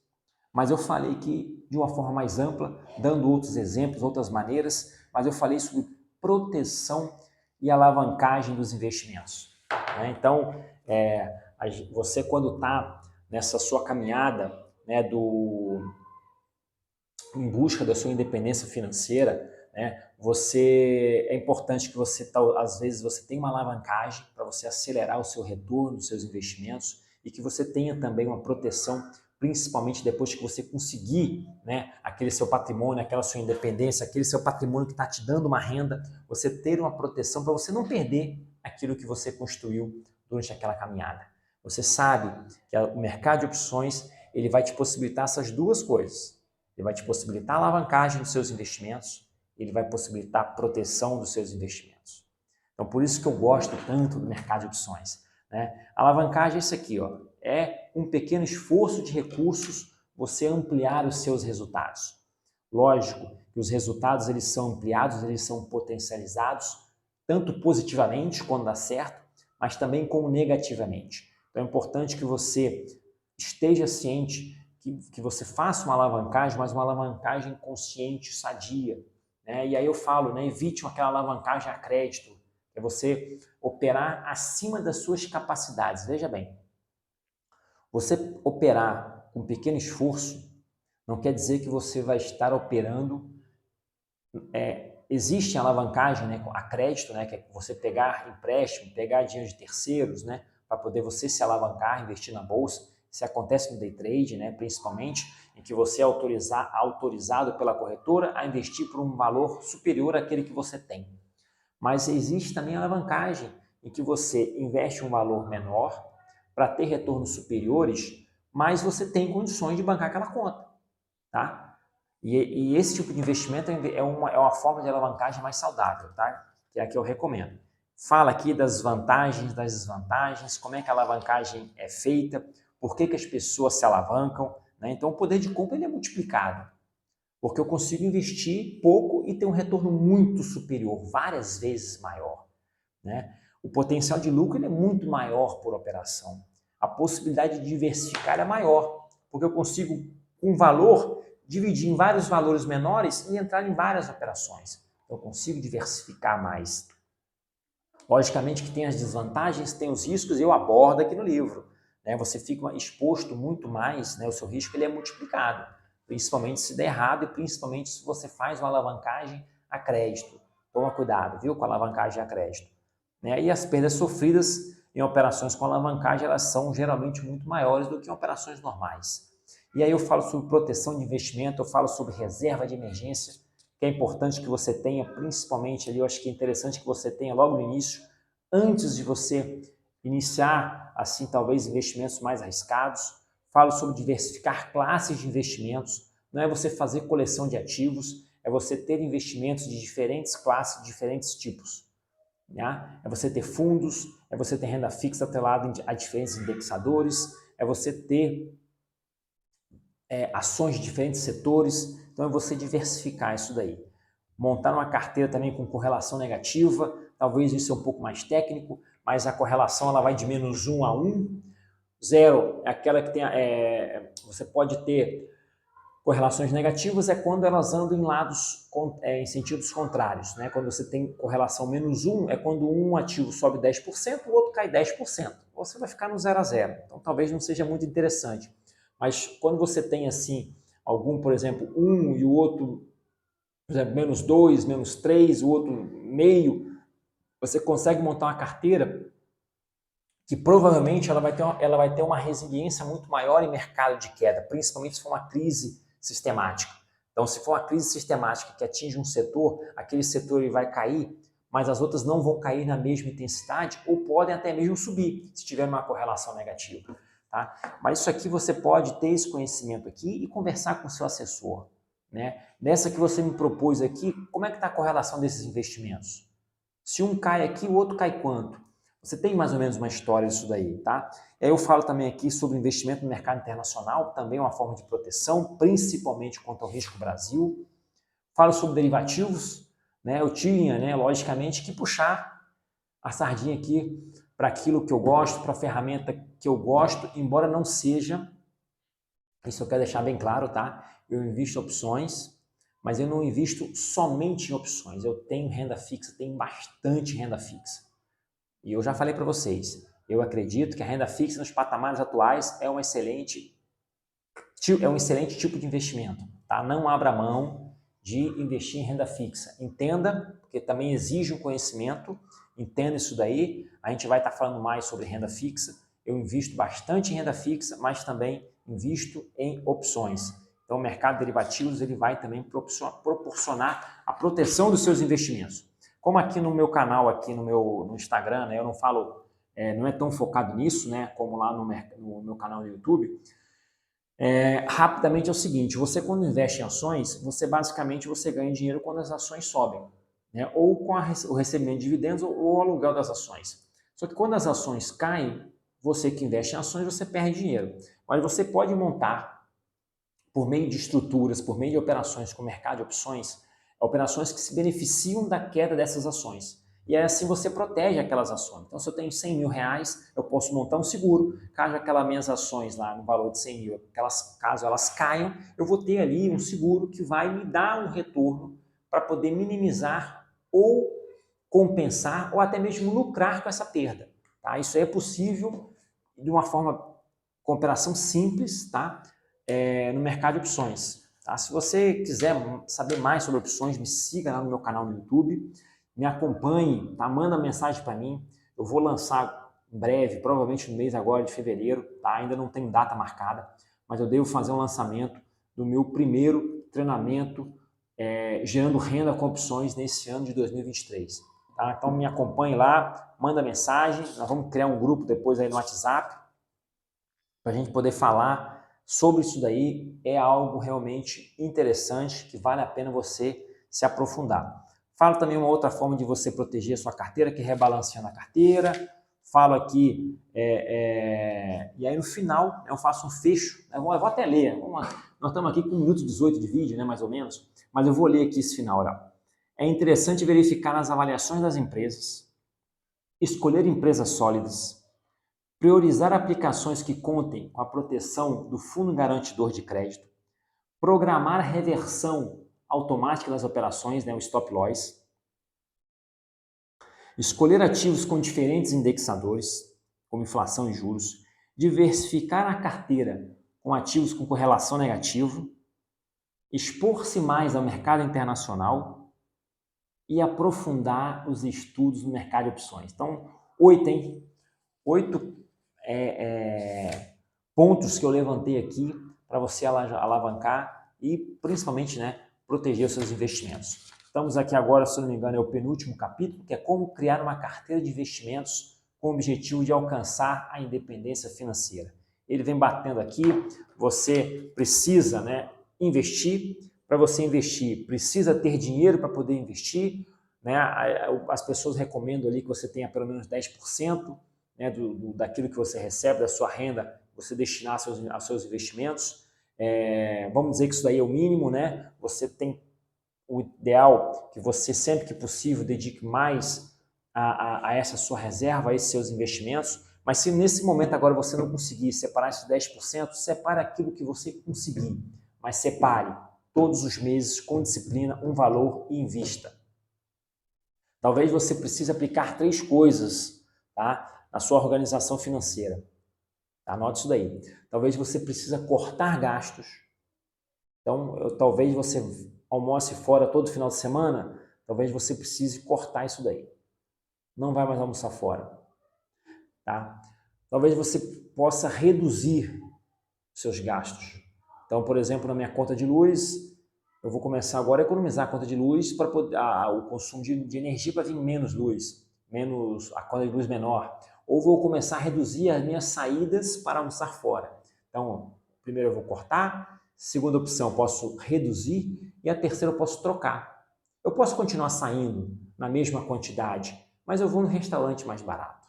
mas eu falei aqui de uma forma mais ampla, dando outros exemplos, outras maneiras, mas eu falei sobre proteção e alavancagem dos investimentos, né? Então, você quando está nessa sua caminhada, né, em busca da sua independência financeira, né, é importante que você, às vezes, você tenha uma alavancagem para você acelerar o seu retorno dos seus investimentos e que você tenha também uma proteção, principalmente depois que você conseguir, né, aquele seu patrimônio, aquela sua independência, aquele seu patrimônio que está te dando uma renda, você ter uma proteção para você não perder aquilo que você construiu durante aquela caminhada. Você sabe que o mercado de opções ele vai te possibilitar essas duas coisas. Ele vai te possibilitar a alavancagem dos seus investimentos, ele vai possibilitar a proteção dos seus investimentos. Então, por isso que eu gosto tanto do mercado de opções, né? A alavancagem é isso aqui, ó, é um pequeno esforço de recursos você ampliar os seus resultados. Lógico que os resultados eles são ampliados, eles são potencializados, tanto positivamente quando dá certo, mas também como negativamente. Então é importante que você esteja ciente que você faça uma alavancagem, mas uma alavancagem consciente, sadia, né? E aí eu falo, né, evite aquela alavancagem a crédito, que é você operar acima das suas capacidades. Veja bem, você operar com pequeno esforço não quer dizer que você vai estar operando. Existe a alavancagem, né, a crédito, né, que é você pegar empréstimo, pegar dinheiro de terceiros, né, para poder você se alavancar, investir na bolsa. Isso acontece no day trade, né, principalmente, em que você é autorizado pela corretora a investir por um valor superior àquele que você tem. Mas existe também a alavancagem, em que você investe um valor menor para ter retornos superiores, mas você tem condições de bancar aquela conta, tá? E esse tipo de investimento é uma forma de alavancagem mais saudável, tá? Que é a que eu recomendo. Fala aqui das vantagens, das desvantagens, como é que a alavancagem é feita, por que as pessoas se alavancam, né? Então, o poder de compra ele é multiplicado, porque eu consigo investir pouco e ter um retorno muito superior, várias vezes maior, né? O potencial de lucro ele é muito maior por operação. A possibilidade de diversificar é maior, porque eu consigo, com valor, dividir em vários valores menores e entrar em várias operações. Eu consigo diversificar mais. Logicamente que tem as desvantagens, tem os riscos, eu abordo aqui no livro, né? Você fica exposto muito mais, né? O seu risco ele é multiplicado, principalmente se der errado e principalmente se você faz uma alavancagem a crédito. Toma cuidado, viu, com a alavancagem a crédito, né? E as perdas sofridas em operações com alavancagem, elas são geralmente muito maiores do que em operações normais. E aí eu falo sobre proteção de investimento, eu falo sobre reserva de emergência, que é importante que você tenha, principalmente ali, eu acho que é interessante que você tenha logo no início, antes de você iniciar, assim, talvez investimentos mais arriscados. Falo sobre diversificar classes de investimentos, não é você fazer coleção de ativos, é você ter investimentos de diferentes classes, de diferentes tipos. Né? É você ter fundos, é você ter renda fixa atrelada a diferentes indexadores, é você ter ações de diferentes setores, então é você diversificar isso daí. Montar uma carteira também com correlação negativa, talvez isso é um pouco mais técnico, mas a correlação ela vai de -1 a 1. 0 é aquela que tem, você pode ter correlações negativas, é quando elas andam em lados, em sentidos contrários. Né? Quando você tem correlação -1, é quando um ativo sobe 10%, o outro cai 10%. Você vai ficar no 0 a 0. Então talvez não seja muito interessante. Mas quando você tem assim, algum, por exemplo, 1 e o outro, por exemplo, -2, -3, o outro meio, você consegue montar uma carteira que provavelmente ela vai ter uma resiliência muito maior em mercado de queda, principalmente se for uma crise sistemática. Então, se for uma crise sistemática que atinge um setor, aquele setor ele vai cair, mas as outras não vão cair na mesma intensidade ou podem até mesmo subir, se tiver uma correlação negativa. Tá? Mas isso aqui você pode ter esse conhecimento aqui e conversar com o seu assessor. Né? Nessa que você me propôs aqui, como é que está a correlação desses investimentos? Se um cai aqui, o outro cai quanto? Você tem mais ou menos uma história disso daí, tá? Eu falo também aqui sobre investimento no mercado internacional, também é uma forma de proteção, principalmente contra o risco Brasil. Falo sobre derivativos, né? Eu tinha, né, logicamente, que puxar a sardinha aqui para aquilo que eu gosto, para a ferramenta que eu gosto, embora não seja, isso eu quero deixar bem claro, tá? Eu invisto em opções, mas eu não invisto somente em opções. Eu tenho renda fixa, tenho bastante renda fixa. E eu já falei para vocês, eu acredito que a renda fixa nos patamares atuais é um excelente tipo de investimento. Tá? Não abra mão de investir em renda fixa. Entenda, porque também exige um conhecimento, entenda isso daí. A gente vai estar falando mais sobre renda fixa. Eu invisto bastante em renda fixa, mas também invisto em opções. Então, o mercado de derivativos ele vai também proporcionar a proteção dos seus investimentos. Como aqui no meu canal, aqui no Instagram, né, eu não falo, não é tão focado nisso, né, como lá no meu canal no YouTube. Rapidamente é o seguinte, você quando investe em ações, você basicamente ganha dinheiro quando as ações sobem, né, ou com o recebimento de dividendos ou o aluguel das ações. Só que quando as ações caem, você que investe em ações, você perde dinheiro. Mas você pode montar, por meio de estruturas, por meio de operações com o mercado de opções, operações que se beneficiam da queda dessas ações. E aí assim você protege aquelas ações. Então, se eu tenho 100 mil reais, eu posso montar um seguro, caso aquelas minhas ações lá no valor de 100 mil, caso elas caiam, eu vou ter ali um seguro que vai me dar um retorno para poder minimizar ou compensar ou até mesmo lucrar com essa perda. Tá? Isso é possível de uma forma, com operação simples, tá? No mercado de opções. Tá? Se você quiser saber mais sobre opções, me siga lá no meu canal no YouTube, me acompanhe, tá? Manda mensagem para mim. Eu vou lançar em breve, provavelmente no mês agora de fevereiro, tá? Ainda não tem data marcada, mas eu devo fazer um lançamento do meu primeiro treinamento gerando renda com opções nesse ano de 2023. Tá? Então me acompanhe lá, manda mensagem, nós vamos criar um grupo depois aí no WhatsApp para a gente poder falar sobre isso daí. É algo realmente interessante que vale a pena você se aprofundar. Falo também uma outra forma de você proteger a sua carteira, que é rebalanceando a carteira. Falo aqui, e aí no final eu faço um fecho. Eu vou até ler. Nós estamos aqui com 1 minuto e 18 de vídeo, né, mais ou menos, mas eu vou ler aqui esse final. Olha. É interessante verificar nas avaliações das empresas, escolher empresas sólidas, priorizar aplicações que contem com a proteção do fundo garantidor de crédito, programar a reversão automática das operações, né, o stop loss, escolher ativos com diferentes indexadores, como inflação e juros, diversificar a carteira com ativos com correlação negativa, expor-se mais ao mercado internacional e aprofundar os estudos no mercado de opções. Então, 8 pontos que eu levantei aqui para você alavancar e principalmente, né, proteger os seus investimentos. Estamos aqui agora, se não me engano, é o penúltimo capítulo, que é como criar uma carteira de investimentos com o objetivo de alcançar a independência financeira. Ele vem batendo aqui, você precisa, né, investir. Para você investir, precisa ter dinheiro para poder investir, né? As pessoas recomendam ali que você tenha pelo menos 10%, né, daquilo que você recebe, da sua renda, você destinar aos seus investimentos. Vamos dizer que isso daí é o mínimo, né? Você tem o ideal que você, sempre que possível, dedique mais a essa sua reserva, a esses seus investimentos. Mas se nesse momento agora você não conseguir separar esses 10%, separe aquilo que você conseguir, mas separe todos os meses, com disciplina, um valor e invista. Talvez você precise aplicar 3 coisas, tá, na sua organização financeira. Anote isso daí. Talvez você precise cortar gastos. Então, talvez você almoce fora todo final de semana, talvez você precise cortar isso daí. Não vai mais almoçar fora. Tá? Talvez você possa reduzir seus gastos. Então, por exemplo, na minha conta de luz, eu vou começar agora a economizar a conta de luz para poder o consumo de energia para vir menos luz, a conta de luz menor. Ou vou começar a reduzir as minhas saídas para almoçar fora. Então, primeiro eu vou cortar, segunda opção eu posso reduzir e a terceira eu posso trocar. Eu posso continuar saindo na mesma quantidade, mas eu vou no restaurante mais barato.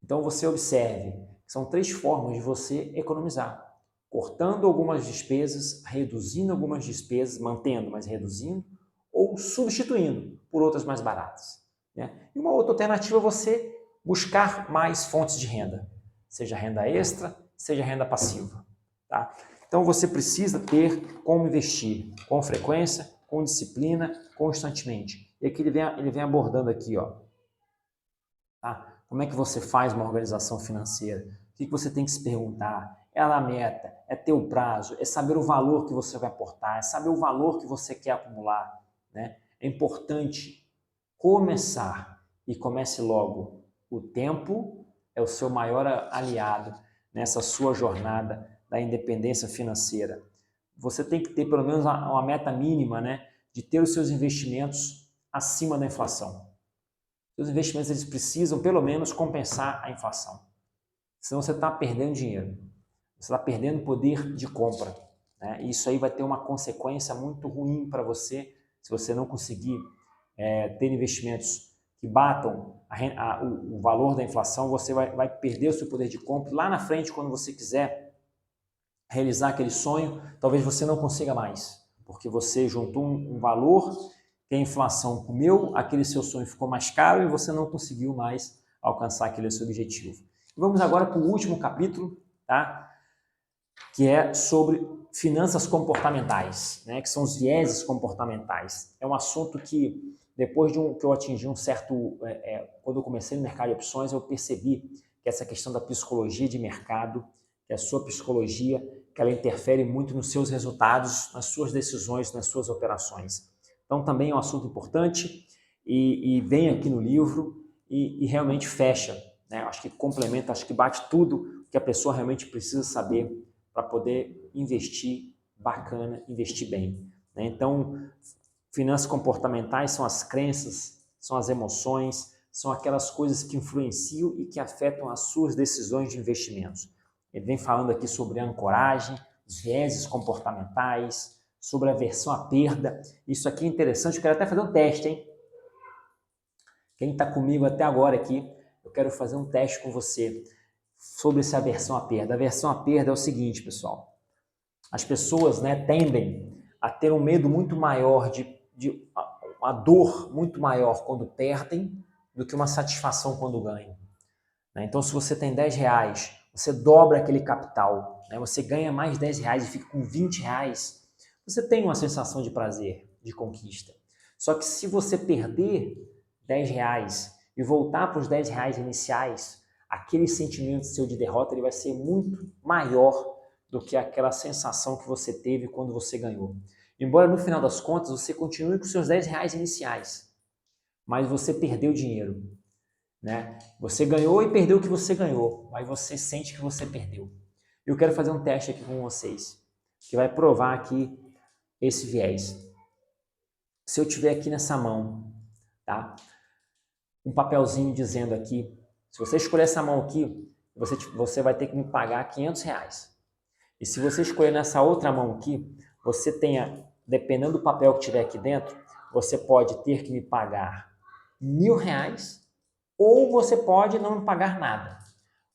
Então você observe que são 3 formas de você economizar. Cortando algumas despesas, reduzindo algumas despesas, mantendo, mas reduzindo, ou substituindo por outras mais baratas. Né? E uma outra alternativa é você buscar mais fontes de renda, seja renda extra, seja renda passiva. Tá? Então você precisa ter como investir com frequência, com disciplina, constantemente. E aqui ele vem abordando aqui, ó. Tá? Como é que você faz uma organização financeira? O que você tem que se perguntar? É a meta, é ter o prazo, é saber o valor que você vai aportar, é saber o valor que você quer acumular. Né? É importante começar e comece logo. O tempo é o seu maior aliado nessa sua jornada da independência financeira. Você tem que ter pelo menos uma meta mínima, né, de ter os seus investimentos acima da inflação. Os investimentos eles precisam pelo menos compensar a inflação. Senão você está perdendo dinheiro. Você está perdendo poder de compra. Né? E isso aí vai ter uma consequência muito ruim para você se você não conseguir ter investimentos que batam o valor da inflação. Você vai perder o seu poder de compra. Lá na frente, quando você quiser realizar aquele sonho, talvez você não consiga mais, porque você juntou um valor que a inflação comeu, aquele seu sonho ficou mais caro e você não conseguiu mais alcançar aquele seu objetivo. Vamos agora para o último capítulo, tá? Que é sobre finanças comportamentais, né? Que são os vieses comportamentais. É um assunto que, depois que eu atingi um certo... quando eu comecei no mercado de opções, eu percebi que essa questão da psicologia de mercado, que a sua psicologia, que ela interfere muito nos seus resultados, nas suas decisões, nas suas operações. Então, também é um assunto importante e vem aqui no livro e realmente fecha. Né? Acho que complementa, acho que bate tudo que a pessoa realmente precisa saber para poder investir bacana, investir bem. Né? Então, finanças comportamentais são as crenças, são as emoções, são aquelas coisas que influenciam e que afetam as suas decisões de investimentos. Ele vem falando aqui sobre a ancoragem, os vieses comportamentais, sobre a aversão à perda. Isso aqui é interessante, eu quero até fazer um teste, hein? Quem está comigo até agora aqui, eu quero fazer um teste com você sobre essa aversão à perda. A aversão à perda é o seguinte, pessoal. As pessoas, né, tendem a ter um medo muito maior, uma dor muito maior quando perdem do que uma satisfação quando ganham. Então, se você tem 10 reais, você dobra aquele capital, né? Você ganha mais 10 reais e fica com 20 reais, você tem uma sensação de prazer, de conquista. Só que se você perder 10 reais e voltar para os 10 reais iniciais, aquele sentimento seu de derrota ele vai ser muito maior do que aquela sensação que você teve quando você ganhou. Embora no final das contas você continue com seus 10 reais iniciais, mas você perdeu dinheiro. Né? Você ganhou e perdeu o que você ganhou, mas você sente que você perdeu. Eu quero fazer um teste aqui com vocês, que vai provar aqui esse viés. Se eu tiver aqui nessa mão, tá? Um papelzinho dizendo aqui, se você escolher essa mão aqui, você vai ter que me pagar 500 reais. E se você escolher nessa outra mão aqui, você tenha, dependendo do papel que tiver aqui dentro, você pode ter que me pagar R$1.000 ou você pode não me pagar nada.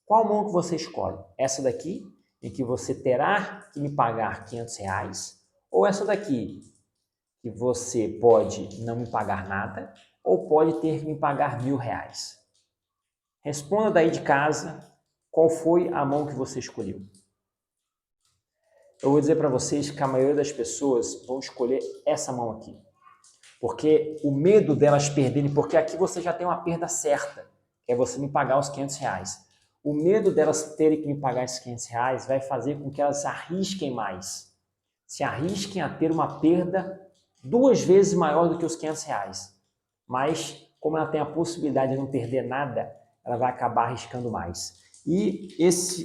Qual mão que você escolhe? Essa daqui, em que você terá que me pagar R$500, ou essa daqui, que você pode não me pagar nada, ou pode ter que me pagar R$1.000? Responda daí de casa qual foi a mão que você escolheu. Eu vou dizer para vocês que a maioria das pessoas vão escolher essa mão aqui. Porque o medo delas perderem, porque aqui você já tem uma perda certa, que é você me pagar os R$500. O medo delas terem que me pagar esses R$500 vai fazer com que elas se arrisquem mais. Se arrisquem a ter uma perda 2 vezes maior do que os R$500. Mas, como ela tem a possibilidade de não perder nada, ela vai acabar arriscando mais. E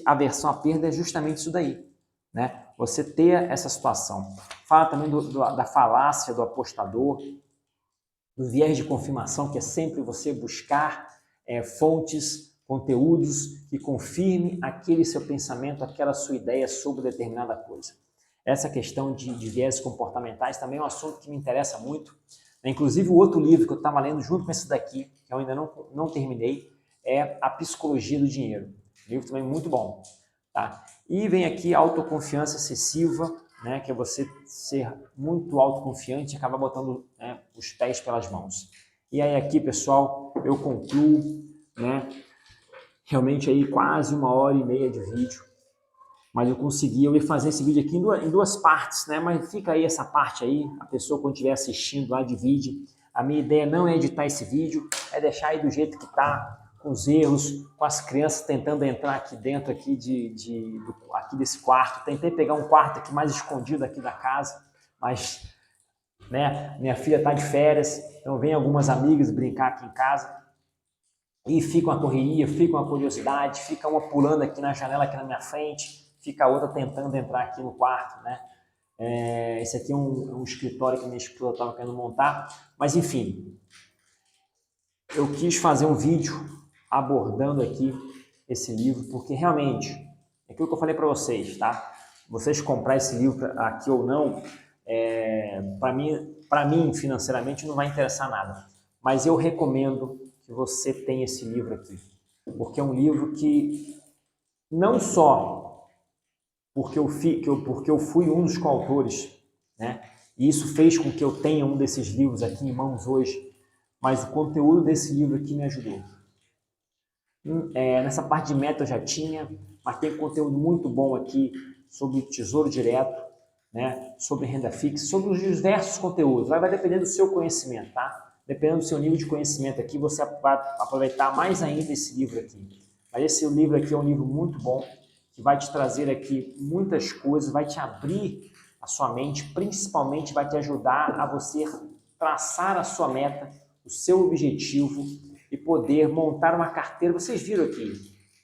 a aversão à perda é justamente isso daí, né? Você ter essa situação. Fala também da falácia do apostador, do viés de confirmação, que é sempre você buscar fontes, conteúdos que confirmem aquele seu pensamento, aquela sua ideia sobre determinada coisa. Essa questão de viés comportamentais também é um assunto que me interessa muito. Inclusive, o outro livro que eu estava lendo junto com esse daqui, que eu ainda não terminei, é A Psicologia do Dinheiro. Livro também muito bom. Tá? E vem aqui a autoconfiança excessiva, né, que é você ser muito autoconfiante e acabar botando, né, os pés pelas mãos. E aí aqui, pessoal, eu concluo, né, realmente aí quase 1h30 de vídeo, mas eu ia fazer esse vídeo aqui em duas partes, né, mas fica aí essa parte aí, a pessoa quando estiver assistindo lá divide. A minha ideia não é editar esse vídeo, é deixar aí do jeito que está, com os erros, com as crianças tentando entrar aqui dentro aqui aqui desse quarto. Tentei pegar um quarto aqui mais escondido aqui da casa, mas, né, minha filha está de férias, então vem algumas amigas brincar aqui em casa e fica uma correria, fica uma curiosidade, fica uma pulando aqui na janela aqui na minha frente, fica a outra tentando entrar aqui no quarto, né? Esse aqui é um escritório que minha esposa estava querendo montar, mas enfim, eu quis fazer um vídeo abordando aqui esse livro, porque realmente, é aquilo que eu falei para vocês, tá? Vocês comprar esse livro aqui ou não, para mim, financeiramente, não vai interessar nada. Mas eu recomendo que você tenha esse livro aqui, porque é um livro que, não só porque eu fui um dos coautores, né? E isso fez com que eu tenha um desses livros aqui em mãos hoje, mas o conteúdo desse livro aqui me ajudou. Nessa parte de meta eu já tinha, mas tem conteúdo muito bom aqui sobre tesouro direto, né? Sobre renda fixa, sobre os diversos conteúdos. Vai depender do seu conhecimento, tá? Dependendo do seu nível de conhecimento aqui, você vai aproveitar mais ainda esse livro aqui. Mas esse livro aqui é um livro muito bom, que vai te trazer aqui muitas coisas, vai te abrir a sua mente, principalmente vai te ajudar a você traçar a sua meta, o seu objetivo e poder montar uma carteira. Vocês viram aqui,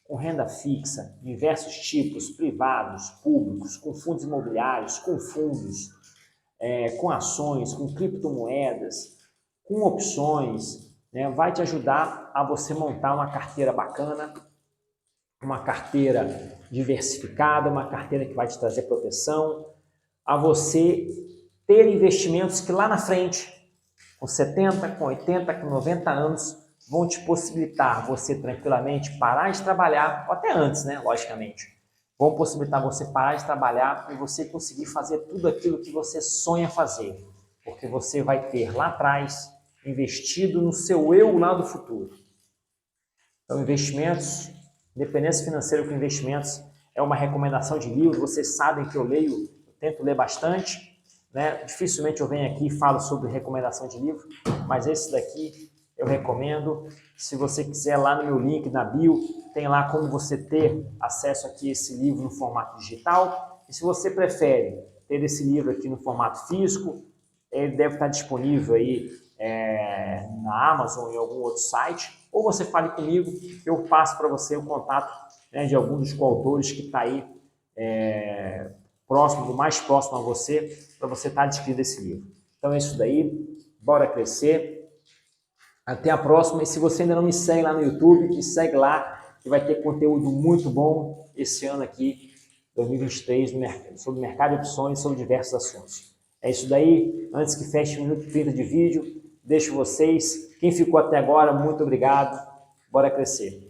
com renda fixa, diversos tipos, privados, públicos, com fundos imobiliários, com fundos, com ações, com criptomoedas, com opções, né? Vai te ajudar a você montar uma carteira bacana, uma carteira diversificada, uma carteira que vai te trazer proteção, a você ter investimentos que lá na frente, com 70, com 80, com 90 anos, vão te possibilitar você tranquilamente parar de trabalhar, ou até antes, né, logicamente, vão possibilitar você parar de trabalhar e você conseguir fazer tudo aquilo que você sonha fazer, porque você vai ter lá atrás investido no seu eu lá do futuro. Então, investimentos, independência financeira com investimentos é uma recomendação de livro. Vocês sabem que eu leio, eu tento ler bastante, né? Dificilmente eu venho aqui e falo sobre recomendação de livro, mas esse daqui eu recomendo. Se você quiser, lá no meu link na bio, tem lá como você ter acesso aqui a esse livro no formato digital. E se você prefere ter esse livro aqui no formato físico, ele deve estar disponível aí na Amazon ou em algum outro site, ou você fale comigo, eu passo para você o contato, né, de algum dos coautores que está aí próximo, mais próximo a você, para você estar adquirindo esse livro. Então é isso daí, bora crescer. Até a próxima, e se você ainda não me segue lá no YouTube, me segue lá, que vai ter conteúdo muito bom esse ano aqui 2023 sobre mercado de opções, sobre diversos assuntos. É isso daí. Antes que feche o minuto 30 de vídeo, deixo vocês. Quem ficou até agora, muito obrigado. Bora crescer.